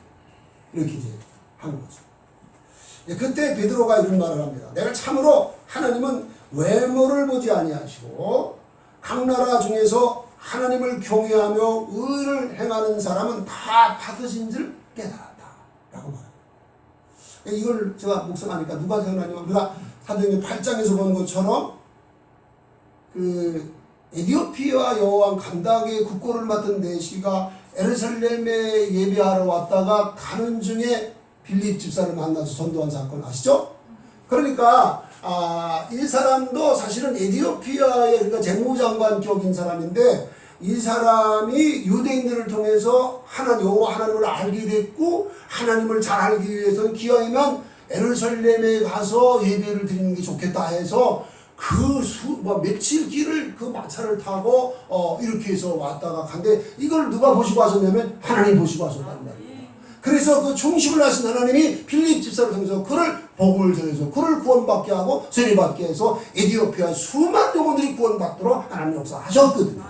이렇게 이제 한 거죠. 그때 베드로가 이런 말을 합니다. 내가 참으로 하나님은 외모를 보지 아니하시고 각 나라 중에서 하나님을 경외하며 의를 행하는 사람은 다 받으신 줄 깨달았다 라고 말합니다. 이걸 제가 묵상하니까 누가 생각나냐면 우리가 사도행전 8장에서 본 것처럼 그 에디오피아 여왕 간다게의 국고를 맡은 내시가 예루살렘에 예배하러 왔다가 가는 중에 빌립 집사를 만나서 전도한 사건 아시죠? 그러니까 이 사람도 사실은 에디오피아의 그러니까 재무장관격인 사람인데 이 사람이 유대인들을 통해서 여호와 하나님을 알게 됐고 하나님을 잘 알기 위해서는 기왕이면 예루살렘에 가서 예배를 드리는 게 좋겠다 해서 며칠 길을 그 마차를 타고 이렇게 해서 왔다가 간데 이걸 누가 보시고 하셨냐면 하나님 보시고 하셨단 말이에요. 그래서 그 중심을 하신 하나님이 필립 집사를 통해서 그를 복음을 전해서 그를 구원받게 하고 세례받게 해서 에디오피아 수많은 영혼들이 구원받도록 하나님 역사하셨거든요.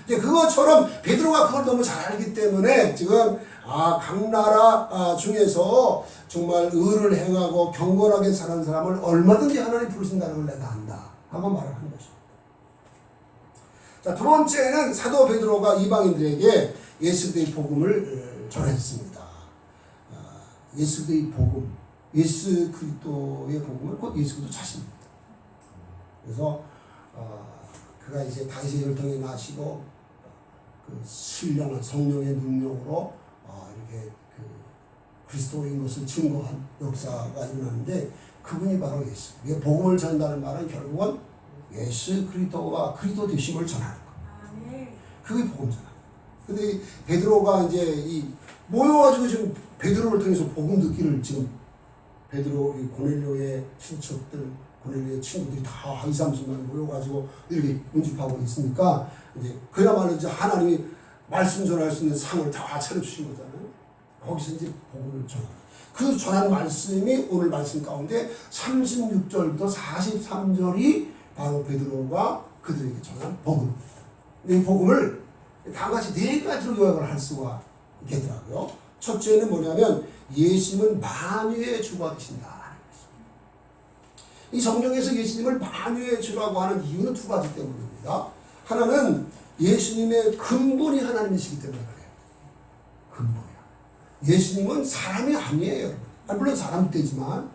이제 그것처럼 베드로가 그걸 너무 잘 알기 때문에 지금 각 나라 중에서 정말 의를 행하고 경건하게 사는 사람을 얼마든지 하나님 부르신다는 걸 내가 안다 하고 말을 한 것입니다. 자, 두 번째는 사도 베드로가 이방인들에게 예수 그리스도의 복음을 전했습니다. 예수 그리스도의 복음, 예수 그리스도의 복음은 곧 예수 그리스도 자신입니다. 그래서 그가 이제 다윗의 혈통에 나시고 그 신령한 성령의 능력으로 이렇게 그 그리스도인 것을 증거한 역사가 일어나는데 그분이 바로 예수. 복음을 전한다는 말은 결국은 예수 그리스도와 그리스도 되심을 전하는 거. 그게 복음 전하는 거. 근데 베드로가 이제 모여가지고 지금 베드로를 통해서 복음 듣기를 지금 베드로 고넬료의 친척들 고넬료의 친구들이 다 20-30명 모여가지고 이렇게 운집하고 있으니까 이제 그야말로 이제 하나님이 말씀 전할 수 있는 상을 다 차려주신 거잖아요. 거기서 이제 복음을 전합니다. 그 전한 말씀이 오늘 말씀 가운데 36절부터 43절이 바로 베드로가 그들에게 전한 복음. 이 복음을 다 같이 네 가지로 요약을 할 수가 있겠더라고요. 첫째는 뭐냐면 예수님은 만유의 주가 되신다. 이 성경에서 예수님을 만유의 주라고 하는 이유는 두 가지 때문입니다. 하나는 예수님의 근본이 하나님이시기 때문에 그래요. 근본이야. 예수님은 사람이 아니에요. 물론 사람 되지만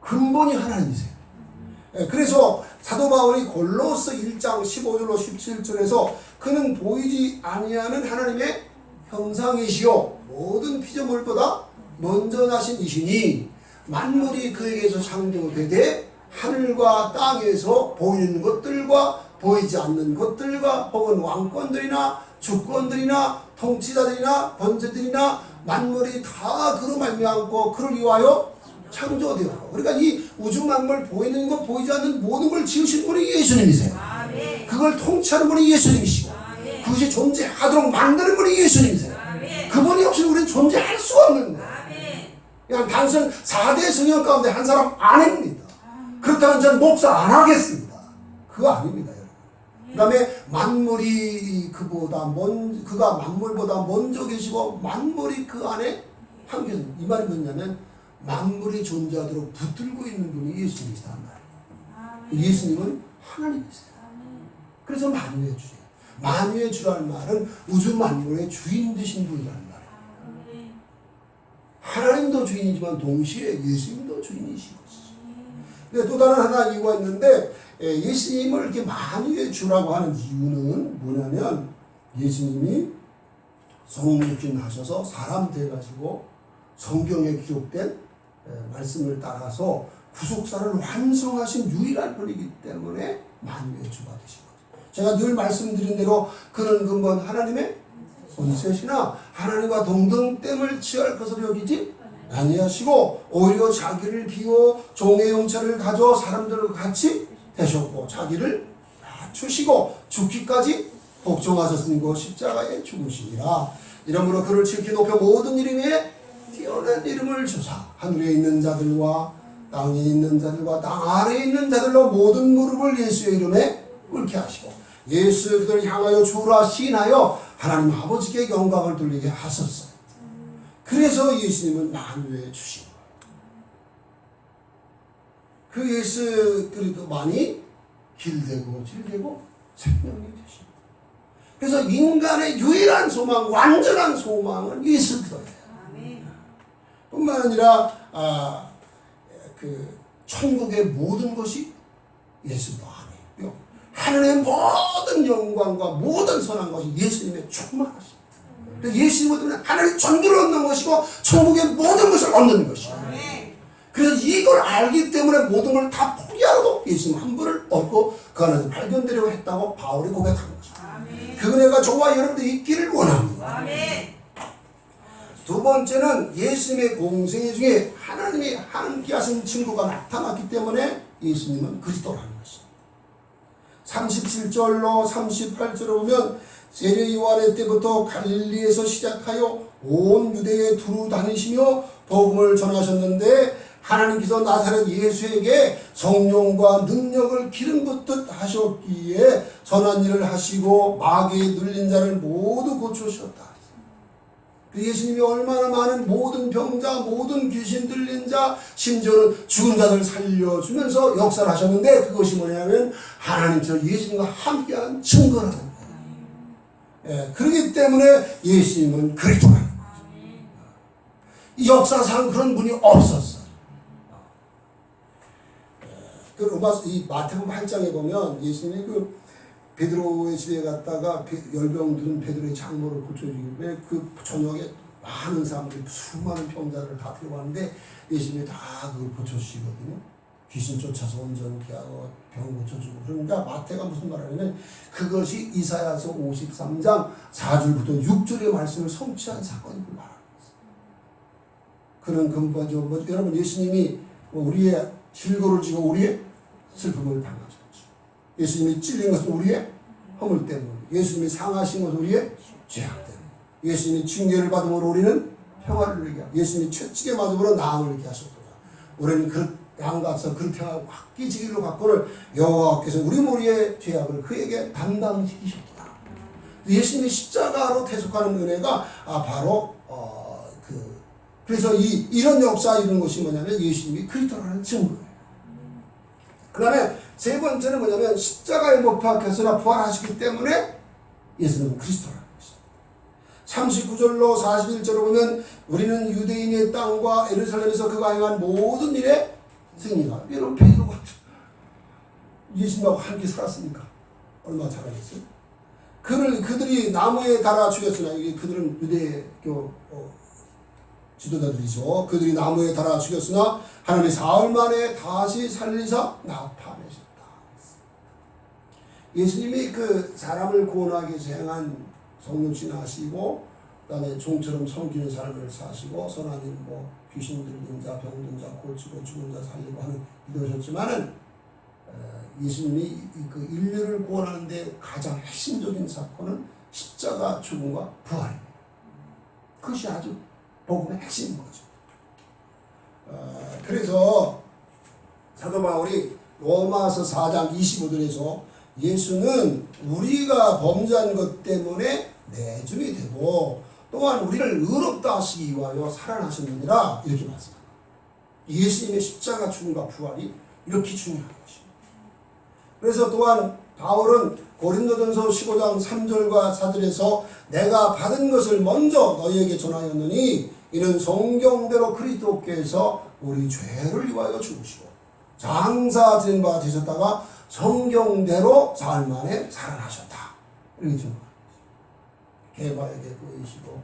근본이 하나님이세요. 그래서 사도 바울이 골로새 1장 15절로 17절에서 그는 보이지 아니하는 하나님의 형상이시요 모든 피조물보다 먼저 나신 이시니 만물이 그에게서 창조되되 하늘과 땅에서 보이는 것들과 보이지 않는 것들과 혹은 왕권들이나 주권들이나 통치자들이나 권세들이나 만물이 다 그로 말미암고 그를 위하여 창조되었고, 그러니까 이 우주 만물 보이는 것 보이지 않는 모든 걸 지으신 분이 예수님이세요. 그걸 통치하는 분이 예수님이시고 그것이 존재하도록 만드는 분이 예수님이세요. 그분이 없이 우리는 존재할 수가 없는 거예요. 그냥 단순 4대 성령 가운데 한 사람 아닙니다. 그렇다면 저는 목사 안 하겠습니다. 그거 아닙니다, 여러분. 그 다음에 만물이 그가 만물보다 먼저 계시고 만물이 그 안에 함께 있습니다. 이 말이 뭐냐면 만물이 존재하도록 붙들고 있는 분이 예수님이시단 말이에요. 예수님은 하나님이세요. 그래서 만유의 주예요. 만유의 주라는 말은 우주 만물의 주인 되신 분이라는 말이에요. 하나님도 주인이지만 동시에 예수님도 주인이시고. 근데 또 다른 하나 이유가 있는데, 예수님을 이렇게 만유의 주라고 하는 이유는 뭐냐면, 예수님이 성육신 하셔서 사람 돼가지고 성경에 기록된 말씀을 따라서 구속사를 완성하신 유일한 분이기 때문에 만유의 주가 되신 거죠. 제가 늘 말씀드린 대로 그는 근본 하나님의 본체시나 하나님과 동등됨을 취할 것을 여기지 아니하시고 오히려 자기를 비워 종의 형체를 가져 사람들과 같이 되셨고 자기를 낮추시고 죽기까지 복종하셨으니 그 십자가에 죽으시니라. 이러므로 그를 지키 높여 모든 이름 위에 뛰어난 이름을 주사 하늘에 있는 자들과 땅에 있는 자들과 땅 아래에 있는 자들로 모든 무릎을 예수의 이름에 꿇게 하시고 예수를 향하여 주라 시인하여 하나님 아버지께 영광을 돌리게 하셨어요. 그래서 예수님은 만유의 주신 거예요. 그 예수 그리스도만이 길되고 질되고 생명이 되십니다. 그래서 인간의 유일한 소망, 완전한 소망은 예수 그리스도예요. 뿐만 아니라 천국의 모든 것이 예수도 아니에요. 하늘의 모든 영광과 모든 선한 것이 예수님의 충만하십니다. 예수님 때문에 하나님의 전부를 얻는 것이고 천국의 모든 것을 얻는 것이에요. 그래서 이걸 알기 때문에 모든 걸 다 포기하고도 예수님 한 분을 얻고 그 안에서 발견되려고 했다고 바울이 고백하는 것입니다. 그 은혜가 저와 여러분들 있기를 원합니다. 두 번째는 예수님의 공생 중에 하나님이 함께하신 증거가 나타났기 때문에 예수님은 그리스도라는 것입니다. 37절로 38절을 보면 세례 요한의 때부터 갈릴리에서 시작하여 온 유대에 두루 다니시며 복음을 전하셨는데 하나님께서 나사렛 예수에게 성령과 능력을 기름 붓듯 하셨기에 선한 일을 하시고 마귀에 눌린 자를 모두 고쳐주셨다. 예수님이 얼마나 많은 모든 병자, 모든 귀신 들린 자, 심지어는 죽은 자들 살려주면서 역사를 하셨는데 그것이 뭐냐면 하나님께서 예수님과 함께한 증거라는 거예요. 그렇기 때문에 예수님은 그리스도라는 거예요. 이 역사상 그런 분이 없었어요. 이 마태복음 8장에 보면 예수님이 베드로의 집에 갔다가 열병 든 베드로의 장모를 고쳐주길래 그 저녁에 많은 사람들이 수많은 병자를 다 데려왔는데 예수님이 다 그걸 고쳐주시거든요. 귀신 쫓아서 온전케 하고 병 고쳐주고. 그러니까 마태가 무슨 말하냐면 그것이 이사야서 53장 4절부터 6절의 말씀을 성취한 사건을 말하는 거예요. 그런 근본적으로 여러분 예수님이 우리의 질고를 지고 우리의 슬픔을 당하셨죠. 예수님이 찔린 것은 우리의 허물 때문에, 예수님이 상하신 것은 우리의 죄악 때문에, 예수님이 징계를 받음으로 우리는 평화를 누리게 하고 예수님이 채찍에 맞음으로 나음을 이렇게 하셨도다. 우리는 그 양가서 그렇게 하고 학기지기로 갖고를 여호와께서 우리 머리의 죄악을 그에게 담당시키셨다. 예수님이 십자가로 태속하는 은혜가 바로 그래서 이런 역사 이런 것이 뭐냐면 예수님이 그리스도라는 증거예요. 그 다음에 세 번째는 뭐냐면 십자가에 못 박혀서나 부활하시기 때문에 예수님은 그리스도라는 것입니다. 39절로 41절로 보면 우리는 유대인의 땅과 예루살렘에서 그가 행한 모든 일에 승리가. 여러분 베드로가 예수님하고 함께 살았으니까 얼마나 잘하겠어요? 그들이 나무에 달아 죽였으나 그들은 유대교 지도자들이죠. 그들이 나무에 달아 죽였으나 하나님이 사흘 만에 다시 살리사 나타내셨다. 예수님이 그 사람을 구원하기 위해서 행한 성육신하시고 그다음에 종처럼 섬기는 삶을 사시고 선한 일, 뭐 귀신 들린 자, 병든 자, 고치고 죽은 자 살리고 하는 기도하셨지만은 예수님이 그 인류를 구원하는데 가장 핵심적인 사건은 십자가 죽음과 부활입니다. 그것이 아주 복음의 핵심인 거죠. 그래서 사도 바울이 로마서 4장 25절에서 예수는 우리가 범죄한 것 때문에 내줌이 되고 또한 우리를 의롭다 하시기 위하여 살아나셨느니라 이렇게 말씀합니다. 예수님의 십자가 죽음과 부활이 이렇게 중요한 것입니다. 그래서 또한 바울은 고린도전서 15장 3절과 4절에서 내가 받은 것을 먼저 너희에게 전하였느니 이는 성경대로 그리스도께서 우리 죄를 위하여 죽으시고 장사 지낸 바 되셨다가 성경대로 사흘 만에 살아나셨다. 이렇게 좀 게바에게 보이시고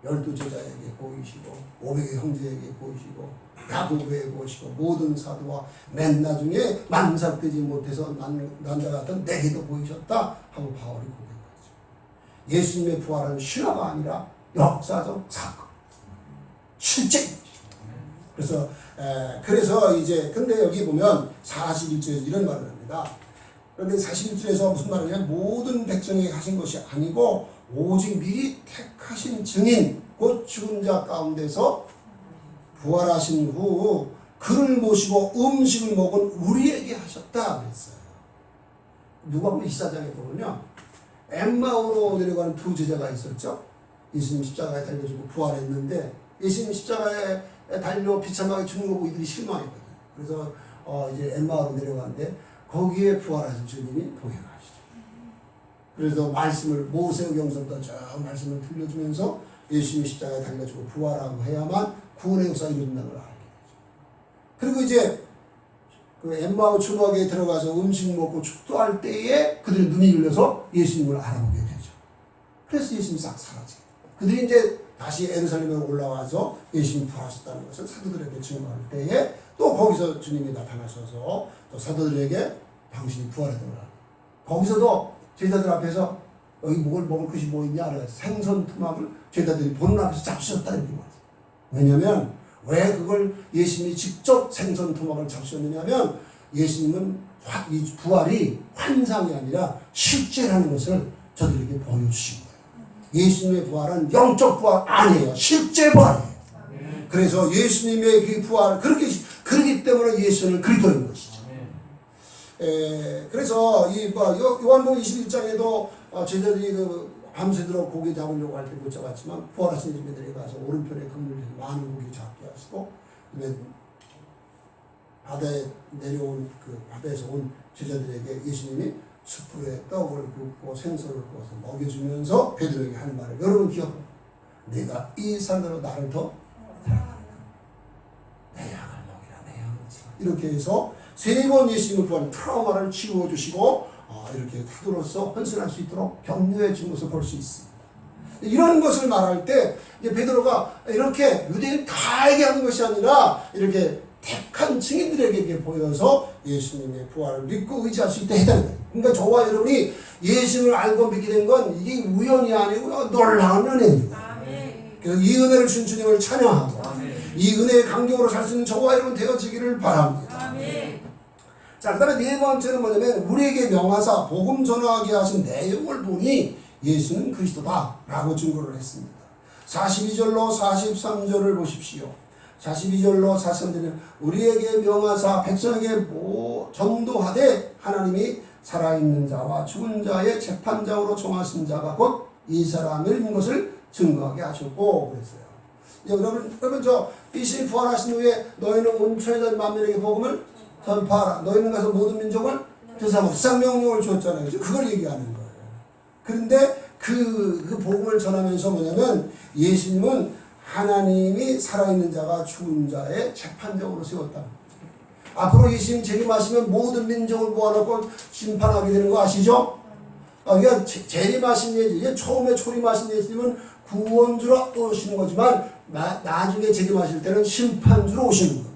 12 제자에게 보이시고 500의 형제에게 보이시고 야고보에게 보이시고 모든 사도와 맨 나중에 만삭되지 못해서 난자 같은 내게도 보이셨다 하고 바울이 고백하죠. 예수님의 부활은 신화가 아니라 역사적 사건, 실제. 그래서 이제 근데 여기 보면 41절에서 이런 말을 합니다. 그런데 41절에서 무슨 말이냐면 모든 백성에게 하신 것이 아니고 오직 미리 택하신 증인 곧 죽은 자 가운데서 부활하신 후 그를 모시고 음식을 먹은 우리에게 하셨다 그랬어요. 누가복음 24장에 보면요, 엠마오로 내려가는 두 제자가 있었죠. 예수님 십자가에 달려주고 부활했는데 예수님 십자가에 달려 비참하게 죽는 거 보고 이들이 실망했거든요. 그래서 이제 엠마오로 내려가는데 거기에 부활하신 주님이 동행하시죠. 그래서 말씀을 모세오경서부터 쭉 말씀을 들려주면서 예수님이 십자가에 달려주고 부활하고 해야만 구원의 역사가 이루어진다는 걸 알게 되죠. 그리고 이제 그 엠마오 추모하게 들어가서 음식 먹고 축도할 때에 그들의 눈이 열려서 예수님을 알아보게 되죠. 그래서 예수님이 싹 사라지게. 그들이 이제 다시 예루살렘에 올라와서 예수님이 부활하셨다는 것을 사도들에게 증거할 때에 또 거기서 주님이 나타나셔서 또 사도들에게 당신이 부활했던 걸 알고 거기서도 제자들 앞에서 여기 먹을 것이 뭐 있냐 그래서 생선 토막을 제자들이 보는 앞에서 잡수셨다 이렇게 말해요. 왜냐하면 왜 그걸 예수님이 직접 생선 토막을 잡수셨느냐면 예수님은 이 부활이 환상이 아니라 실제라는 것을 저들에게 보여주신 거예요. 예수님의 부활은 영적 부활 아니에요. 실제 부활이에요. 그래서 예수님의 그 부활 그렇기 때문에 예수는 그리스도인 것이죠. 그래서 이 요한복음 21장에도 제자들이 그 밤새도록 고기 잡으려고 할 때 못 잡았지만 부활하신 예수님에 내려가서 오른편에 그물을 많은 고기 잡게 하시고 바다에 내려온 그 바다에서 온 제자들에게 예수님이 숯불에 떡을 굽고 생선을 구워서 먹여주면서 베드로에게 한 말을 여러분 기억하고 내가 이 산으로 나를 더 사랑한다. 내 양을 먹이라 내 양을 치라. 이렇게 해서 세 번 예수님을 부활 트라우마를 치유해주시고 이렇게 사도로서 헌신할 수 있도록 격려해 준 것을 볼 수 있습니다. 이런 것을 말할 때 이제 베드로가 이렇게 유대인 다에게 하는 것이 아니라 이렇게 택한 증인들에게 보여서 예수님의 부활을 믿고 의지할 수 있다 했다는 거예요. 그러니까 저와 여러분이 예수님을 알고 믿게 된 건 이게 우연이 아니고 놀라운 은혜입니다. 그래서 이 은혜를 준 주님을 찬양하고 이 은혜의 강경으로 살 수 있는 저와 여러분 되어지기를 바랍니다. 자, 그 다음에 네 번째는 뭐냐면 우리에게 명하사 복음 전하게 하신 내용을 보니 예수는 그리스도다 라고 증거를 했습니다. 42절로 43절을 보십시오. 42절로 43절은 우리에게 명하사 백성에게 전도하되 하나님이 살아있는 자와 죽은 자의 재판장으로 정하신 자가 곧 이 사람인 것을 증거하게 하셨고 그랬어요. 여러분 저 예수님 부활하신 후에 너희는 온 천하의 만민에게 복음을 전파하라. 너희는 가서 모든 민족을 대상으로 명령을 줬잖아요. 그걸 얘기하는 거예요. 그런데 그 복음을 전하면서 뭐냐면 예수님은 하나님이 살아있는 자가 죽은 자의 재판장으로 세웠다는 거죠. 앞으로 예수님 재림하시면 모든 민족을 모아놓고 심판하게 되는 거 아시죠? 그러니까 재림하신 예수님, 처음에 초림하신 예수님은 구원주로 오시는 거지만 나중에 재림하실 때는 심판주로 오시는 겁니다.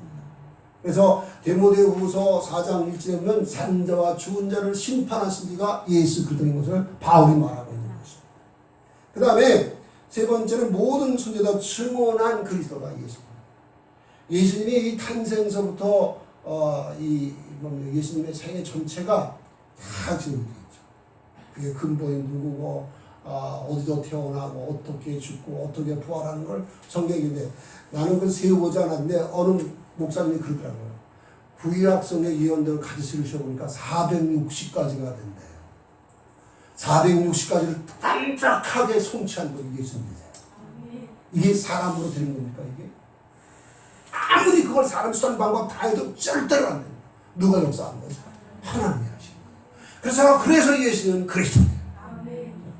그래서 디모데후서 4장 1절에 보면 산자와 죽은 자를 심판하신 이가 예수 그리스도인 것을 바울이 말하고 있는 것입니다. 그 다음에 세 번째는 모든 순교자 증언한 그리스도가 예수입니다. 예수님이 이 탄생서부터 예수님의 생애 전체가 다 증언되어 있죠. 그게 근본이 누구고 어디서 태어나고 어떻게 죽고 어떻게 부활하는 걸 성경인데 나는 그걸 세워보지 않았는데 어느 목사님이 그러더라고요. 구약성의 예언들을 같이 쓰셔보니까 460가지가 된대요. 460가지를 깜짝하게 성취한 분이 예수님이세요. 이게 사람으로 되는 겁니까 이게? 아무리 그걸 사람 수단 방법 다 해도 절대로 안 됩니다. 누가 역사한 거죠? 하나님이 하신 거예요. 그래서 예수는 그리스도예요.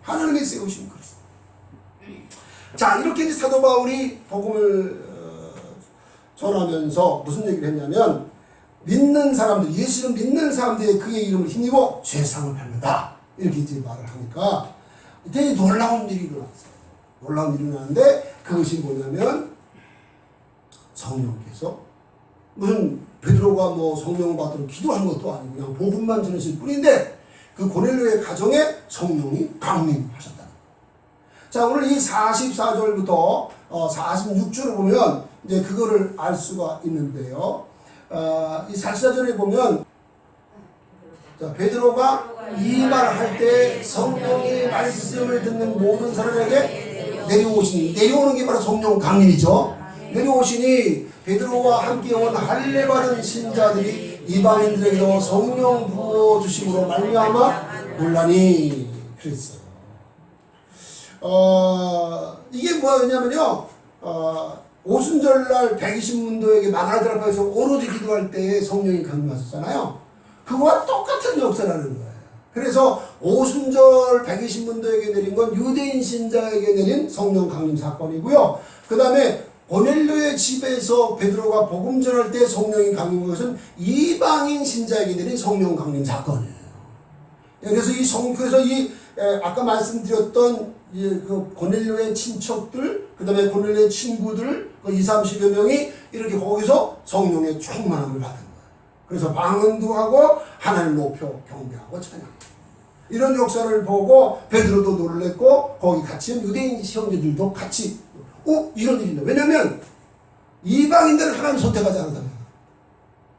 하나님이 세우신 그리스도. 자, 이렇게 이제 사도 바울이 복음을 전하면서 무슨 얘기를 했냐면 믿는 사람들, 예수를 믿는 사람들이 그의 이름을 힘입어 죄상을 받는다. 이렇게 이제 말을 하니까 되게 놀라운 일이 일어났어요. 놀라운 일이 일어났는데 그것이 뭐냐면 성령께서 무슨 베드로가 뭐 성령 받으러 기도한 것도 아니고 그냥 복음만 전했을 뿐인데 그 고넬료의 가정에 성령이 강림하셨다. 자, 오늘 이 44절부터 46절을 보면 이제 그거를 알 수가 있는데요. 이 44절에 보면 자, 베드로가 이 말을 할 때 성령의 말씀을 듣는 모든 사람에게 내려오는 게 바로 성령 강림이죠. 내려오시니 베드로와 함께 온 할례받은 신자들이 이방인들에게도 성령 부어 주심으로 말미암아 논란이 그랬어요. 이게 뭐냐면요. 오순절날 120문도에게 마가라들 앞에서 오로지 기도할 때 성령이 강림하셨잖아요. 그거와 똑같은 역사라는 거예요. 그래서 오순절 120문도에게 내린 건 유대인 신자에게 내린 성령 강림 사건이고요. 그 다음에 고넬료의 집에서 베드로가 복음 전할 때 성령이 강림한 것은 이방인 신자에게 내린 성령 강림 사건이에요. 그래서 아까 말씀드렸던 그 고넬료의 친척들, 그 다음에 고넬료의 친구들, 그 20-30여 명이 이렇게 거기서 성령의 충만함을 받은 거예요. 그래서 방언도 하고 하나님 높여 경배하고 찬양해요. 이런 역사를 보고 베드로도 놀랬고 거기 같이 유대인 형제들도 같이 이런 일이다. 왜냐면 이방인들은 하나님 선택하지 않는다.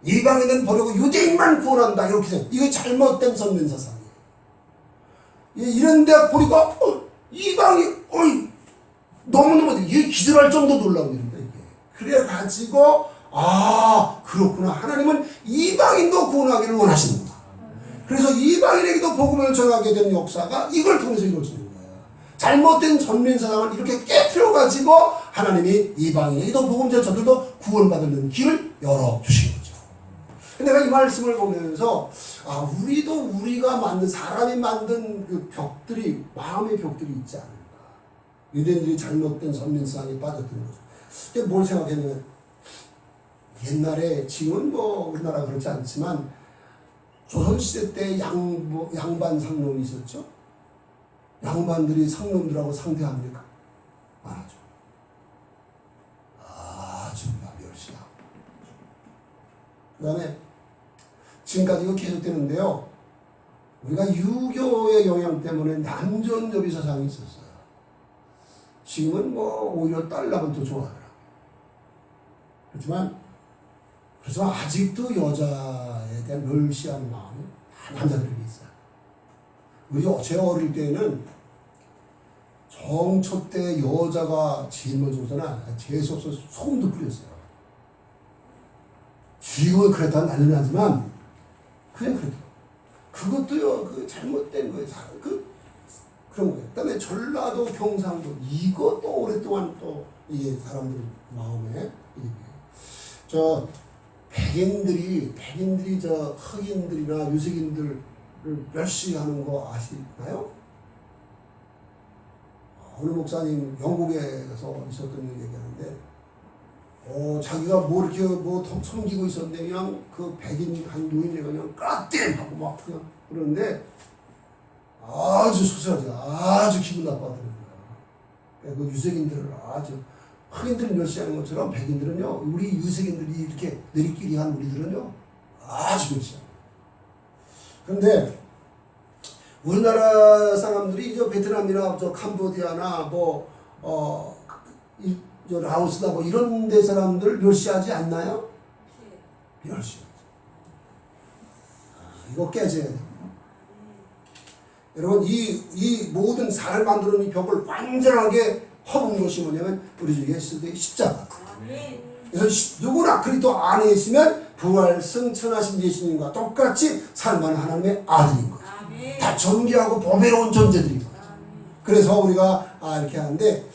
이방인들은 버리고 유대인만 구원한다. 이렇게 생각. 이거 잘못된 선민사상이에요. 이런 데 보니까 이방이 너무너무 이게 기절할 정도 놀라운 일입니다. 이게. 그래가지고 그렇구나. 하나님은 이방인도 구원하기를 원하시는구나. 그래서 이방인에게도 복음을 전하게 되는 역사가 이걸 통해서 이루어지는 거예요. 잘못된 선민사상을 이렇게 깨트려가지고 하나님이 이방인에게도 복음전 저들도 구원받는 길을 열어주신 거죠. 내가 이 말씀을 보면서 우리도 우리가 만든 사람이 만든 그 벽들이 마음의 벽들이 있지 않을까. 유대인들이 잘못된 선민사상에 빠졌던 거죠. 뭘 생각했냐면 옛날에 지금은 뭐 우리나라 그렇지 않지만 조선시대 때 양반 상놈이 있었죠. 양반들이 상놈들하고 상대합니까? 안 하죠. 아주 멸시하고. 그 다음에 지금까지 이거 계속되는데요. 우리가 유교의 영향 때문에 남존여비 사상이 있었어요. 지금은 뭐 오히려 딸라면 더 좋아하더라고요. 그렇지만 아직도 여자에 대한 멸시하는 마음이 남자들에게 있어요. 제 어릴 때는 정초 때 여자가 제일 먼저 오잖아. 재수없어서 소금도 뿌렸어요. 지금은 그랬다는 난리 나지만 그냥 그래도 그것도요 그 잘못된 거예요. 그런 거예요. 그다음에 전라도 경상도 이것도 오랫동안 또 이게 사람들 마음에 백인들이 저 흑인들이나 유색인들을 멸시하는 거 아시나요? 어느 목사님 영국에서 있었던 일 얘기하는데 자기가 뭐 이렇게 섬기고 있었는데 그냥 그 백인 한 노인네가 그냥 까땜 하고 막 그냥 그러는데 아주 소설하지 아주 기분 나빠하더라고요. 그 유색인들을 아주 흑인들을 멸시하는 것처럼 백인들은요, 우리 유색인들이 이렇게 너희끼리 한 우리들은요 아주 멸시합니다. 그런데 우리나라 사람들이 저 베트남이나 저 캄보디아나 저 라오스나 이런 데 사람들 멸시하지 않나요? 멸시하죠. 이거 깨져야 돼요. 여러분 이 모든 산을 만드는 이 벽을 완전하게 허문 것이 뭐냐면 우리 주 예수의 십자가. 그래서 누구나 그리스도 안에 있으면 부활 승천하신 예수님과 똑같이 살만한 하나님의 아들인 거죠. 다 존귀하고 보배로운 존재들인 거죠. 그래서 우리가 이렇게 하는데,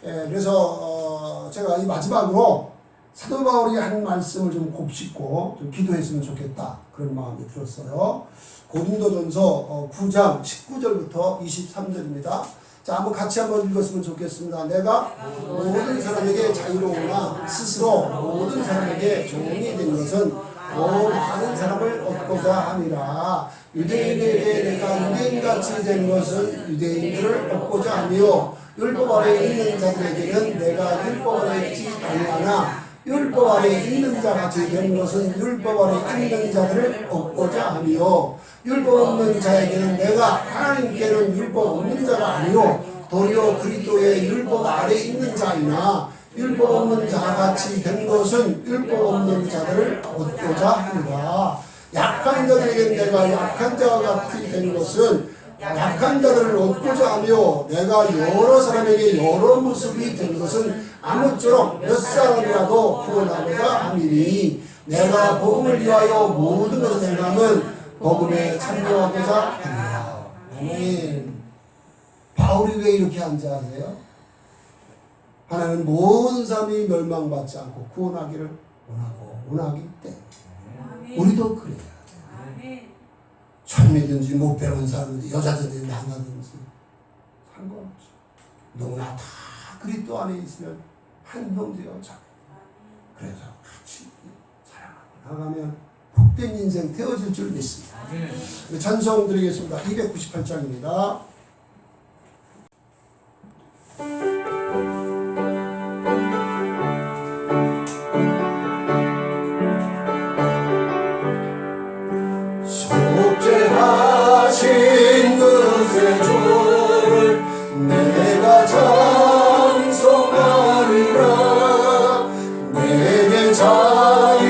그래서 제가 이 마지막으로 사도 바울이 한 말씀을 좀 곱씹고 좀 기도했으면 좋겠다, 그런 마음이 들었어요. 고린도전서 9장 19절부터 23절입니다. 자, 한번 같이 한번 읽었으면 좋겠습니다. 내가 모든 사람에게 자유로우나 스스로 모든 사람에게 종이 된 것은 더 많은 사람을 얻고자 함이라. 유대인에게 내가 유대인같이 된 것은 유대인들을 얻고자 하며 율법 아래 있는 자들에게는 내가 율법 아래 있지 아니하나 율법 아래 있는 자같이 된 것은 율법 아래 있는 자들을 얻고자 하며 율법 없는 자에게는 내가 하나님께는 율법 없는 자가 아니요 도리어 그리스도의 율법 아래 있는 자이나 율법 없는 자같이 된 것은 율법 없는 자들을 얻고자 합니다. 약한 자들에게는 내가 약한 자와 같이 된 것은 약한 자들을 얻고자 하며 내가 여러 사람에게 여러 모습이 된 것은 아무쪼록 몇 사람이라도 구원하고자 함이니 내가 복음을 위하여 모든 것을 행함은 복음에 참여하고자 합니다. 아멘. 바울이 왜 이렇게 한지 아세요? 하나님은 모든 사람이 멸망받지 않고 구원하기를 원하기 때문에 우리도 그래야 돼. 천미든지 못 배운 사람든지 여자든지 남자든지 상관없죠. 누구나 다 그리스도 안에 있으면 한 형제여 자. 그래서 같이 살아가고 나가면 복된 인생 되어질 줄 믿습니다. 찬송 드리겠습니다. 298장입니다. 속죄하신 그새 주를 내가 찬송하리라. 내게 자유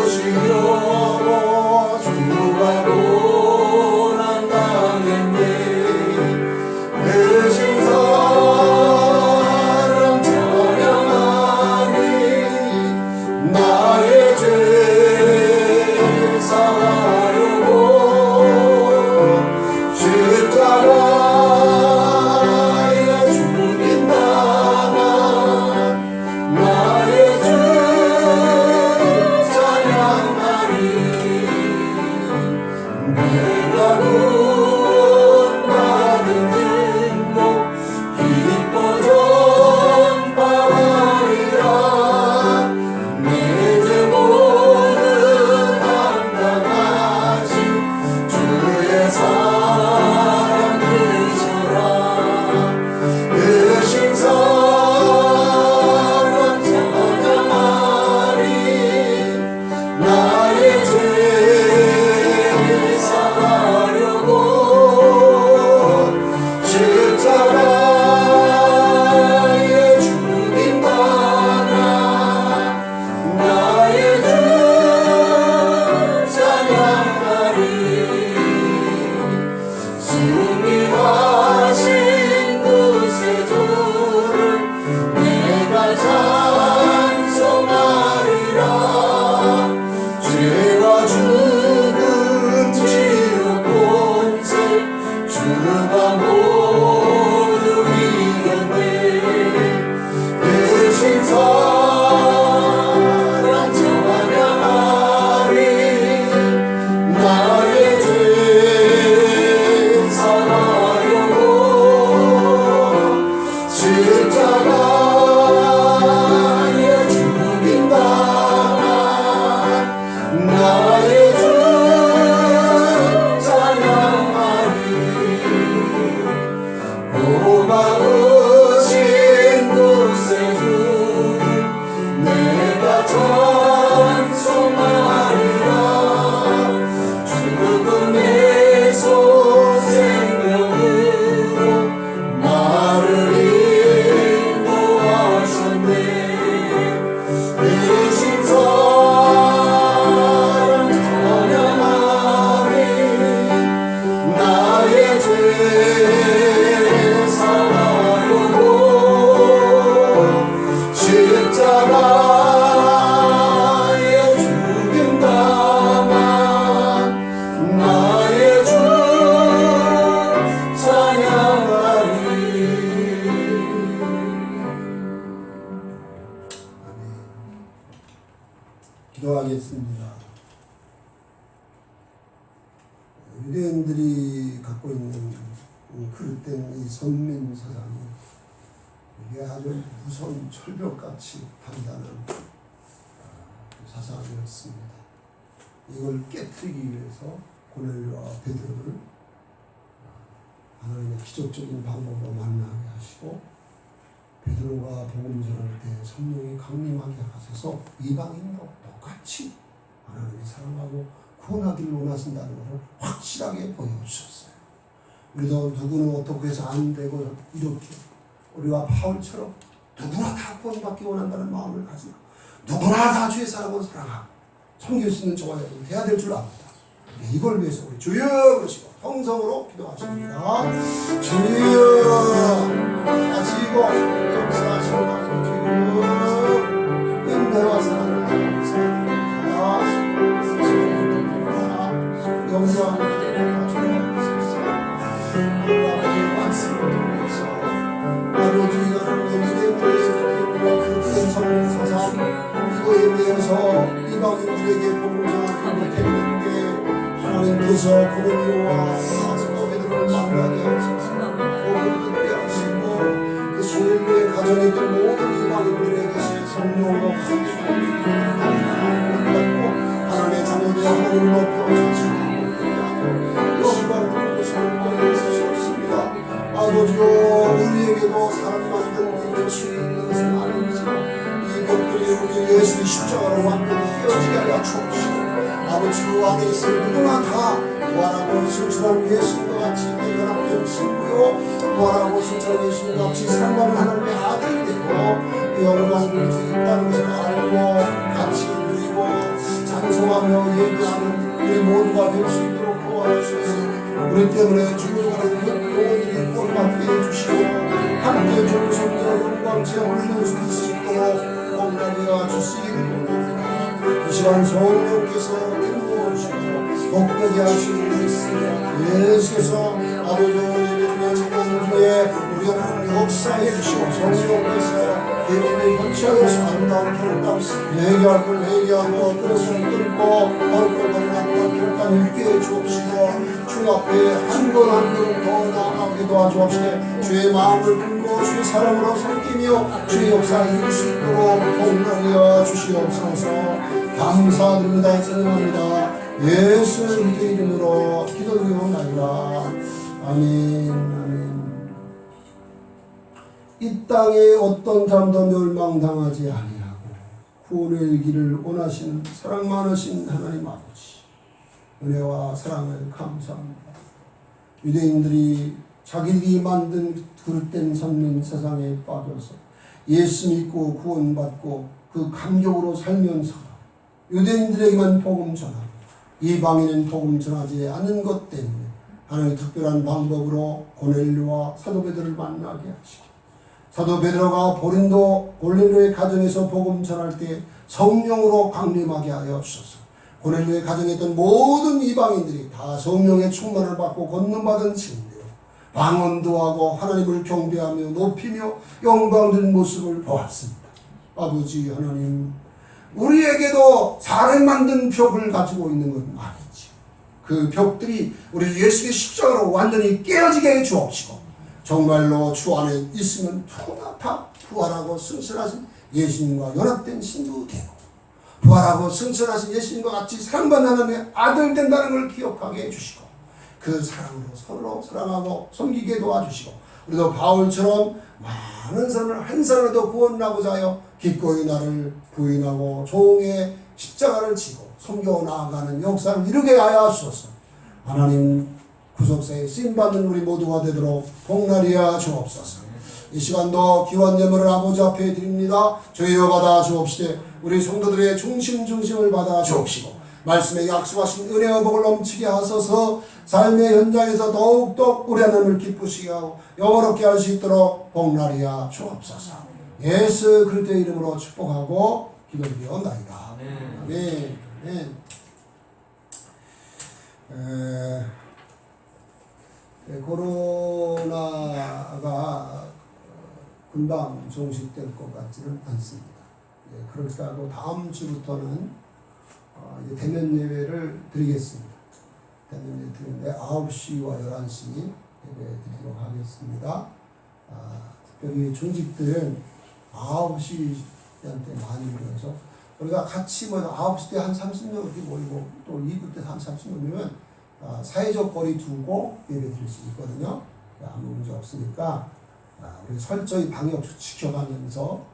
주시려고 주가 고난 당했네. 기도하겠습니다. 유대인들이 갖고 있는 그릇된 이 선민 사상이 이게 아주 무서운 철벽같이 단단한 사상이었습니다. 이걸 깨뜨리기 위해서 고넬료와 베드로를 하나님의 기적적인 방법으로 만나게 하시고, 베드로가 복음 전할 때 성령이 강림하게 하셔서 이방인도 똑같이 하나님의 사랑하고 구원하기를 원하신다는 것을 확실하게 보여주셨어요. 우리도 누구는 어떻게 해서 안 되고, 이렇게 우리와 바울처럼 누구나 다 구원받기 원한다는 마음을 가지고 누구나 다 주의 사랑으로 사랑하고 섬길 수 있는 저와 여러분 돼야 될 줄 압니다. 이걸 위해서 우리 주여 그러시고 통성으로 기도하십니다. 주여 하시고 역사하시고 주여 은혜와 사랑을 영광을 하나님의 말씀을 통해서 아버지가 하나님의 그릇된 성령 사상 이거에 대해서 이방인들에게 복음을 전하지 못했는데 하나님께서 고넬료와 사도베드로를 만나게 하셔서 복음을 듣게 하시고 그 고넬료의 가정에 있던 모든 이방인들에게 성령으로 받고 하나님의 자녀들의 하나님을 높여주시고 영광을 모습을 보여주셨습니다. 아버지요 우리에게도 사람 만든 이 예수 있는 것은 아니지만 이 병들이 우리 예수의 십자가로 완전히 깨어지게 하여 주옵시고 아버지 그 안에 있을 누구나 다 부활하고 순천한 예수님과 같이 연합된 친구요 부활하고 순천한 예수님과 같이 사랑하는 하나님의 아들이 되고 영광을 주겠다는 것을 알고 같이 누리고 찬송하며 예배하는 우리 모두가 될 수 있도록 도와주셔서 우리 때문에 죽어가는 영혼들이 구원받게 해주시고 함께 주를 섬겨 영광체에 올릴 수 있도록 공감하여 주시기를 원합니다. 이 시간 성령께서 인도하시고 복되게 하시고 있습니다. 예수께서 아버지 예배중에 찬양 중에 우리 하나님 역사해 주시고 성령께서 예배를 거치하여서 아름다운 결단 회개할 걸 회개하고 끊을 끊고 어릴 걸 어린 결단 있게 해주옵시고 주 앞에 한 번 한 걸음 더 나아가게 도와주옵시고 주의 마음을 품고 주의 사랑으로 섬기며 주의 역사를 이룰 수 있도록 복나리여 주시옵소서. 감사드립니다. 찬양합니다. 예수 그리스도의 이름으로 기도드리옵나이다. 아멘. 아멘. 이 땅에 어떤 사람도 멸망당하지 아니하고 구원의 일기를 원하시는 사랑 많으신 하나님 아버지 은혜와 사랑을 감사합니다. 유대인들이 자기들이 만든 그릇된 선민 세상에 빠져서 예수 믿고 구원받고 그 감격으로 살면서 유대인들에게만 복음 전하고 이방인은 복음 전하지 않는 것 때문에 하나님의 특별한 방법으로 고넬료와 사도 베드로를 만나게 하시고 사도 베드로가 고넬료의 가정에서 복음 전할 때 성령으로 강림하게 하여 주셔서 고넬료의 가정에 있던 모든 이방인들이 다 성령의 충만을 받고 권능받은 증인되어 방언도 하고 하나님을 경배하며 높이며 영광된 모습을 보았습니다. 아버지 하나님 우리에게도 사람 만든 벽을 가지고 있는 건 아니지. 그 벽들이 우리 예수의 십자가로 완전히 깨어지게 해 주옵시고 정말로 주 안에 있으면 누구나 다 부활하고 승천하신 예수님과 연합된 신부 되고 부활하고 승천하신 예수님과 같이 사랑받는 하나님의 아들 된다는 걸 기억하게 해주시고 그 사랑으로 서로 사랑하고 섬기게 도와주시고 우리도 바울처럼 많은 사람을 한 사람이라도 구원하고자 하여 기꺼이 나를 부인하고 종의 십자가를 지고 섬겨 나아가는 역사를 이루게 하여 주소서. 하나님 구속사에 쓰임받는 우리 모두가 되도록 복날이야 주옵소서. 이 시간도 기원 예물을 아버지 앞에 드립니다. 저희여 받아 주옵시되 우리 성도들의 중심을 받아 주옵시고 말씀에 약속하신 은혜와 복을 넘치게 하소서. 삶의 현장에서 더욱더 우리 하나님을 기쁘시게 하고 영원롭게 할 수 있도록 복날이야 주옵소서. 예수 그리스도의 이름으로 축복하고 기도드리옵나이다. 아멘. 코로나가 금방 종식될 것 같지는 않습니다. 그럴지라도 다음 주부터는 이제 대면 예배를 드리겠습니다. 대면 예배 드리는데 9시와 11시 예배 드리도록 하겠습니다. 특별히 중직들은 9시한테 많이 모여서 우리가 같이 모여서 9시 때 한 30명 이렇게 모이고 또 2부 때 한 30명이면 사회적 거리 두고 예배 드릴 수 있거든요. 아무 문제 없으니까 우리 철저히 방역 지켜가면서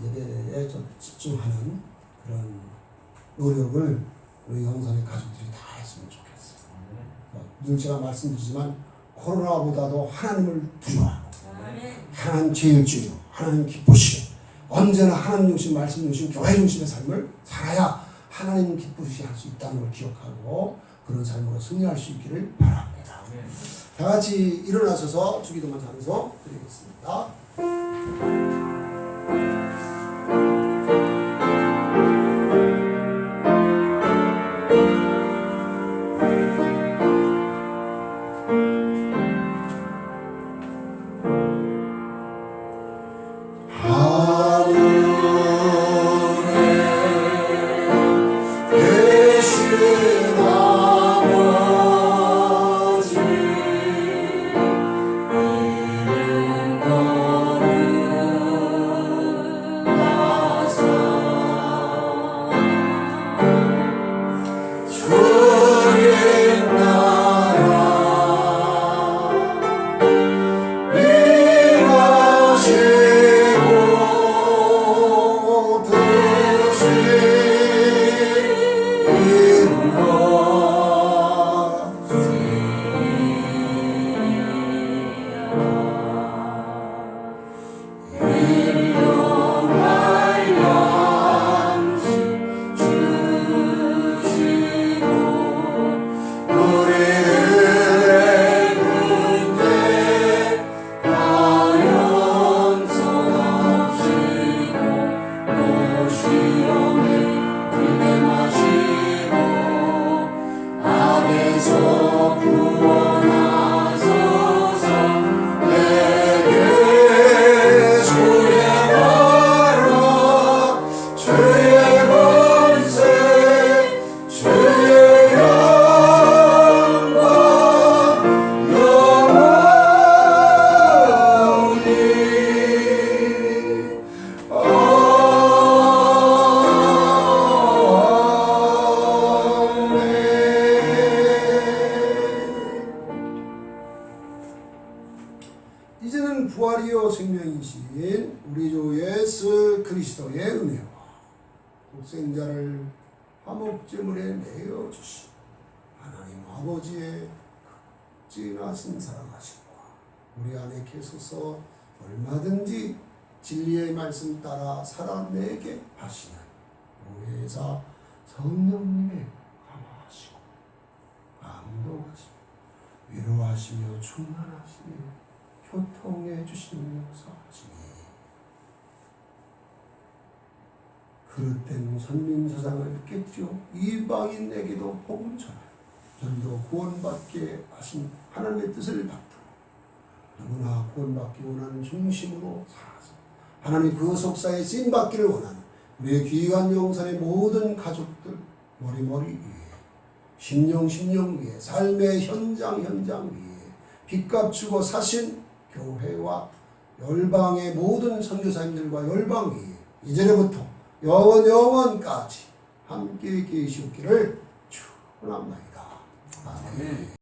예배에 좀 집중하는 그런 노력을 우리 영산의 가족들이 다 했으면 좋겠어요. 늘 제가 말씀드리지만 코로나보다도 하나님을 두려워하고 하나님 제일 중요, 하나님 기쁘시고 언제나 하나님 중심, 말씀 중심, 교회 중심의 삶을 살아야 하나님 기쁘시게 할 수 있다는 걸 기억하고 그런 삶으로 승리할 수 있기를 바랍니다. 다 같이 일어나셔서 주기도문 장소 드리겠습니다. 이제는 부활이요 생명이신 우리 주 예수 그리스도의 은혜와 독생자를 화목제물에 내어 주신 하나님 아버지의 극진하신 사랑하심과 우리 안에 계셔서 얼마든지 진리의 말씀 따라 살아내게 하시는 우회사 성령님의 감화하시고 감동하시고 위로하시며 충만하시며 교통해 주시는 역사하시니 그릇된 선민사상을 깨뜨려 이방인에게도 복음을 전하여 저희도 구원받게 하신 하나님의 뜻을 받들어 누구나 구원받기 원하는 중심으로 살아서 하나님 그 속사에 쓰임받기를 원하는 우리의 귀한 영산의 모든 가족들 머리머리 위에 심령 위에 삶의 현장 위에 빚값 주고 사신 교회와 열방의 모든 선교사님들과 열방 위에 이제부터 영원까지 함께 계시옵기를 축원합니다. 아멘.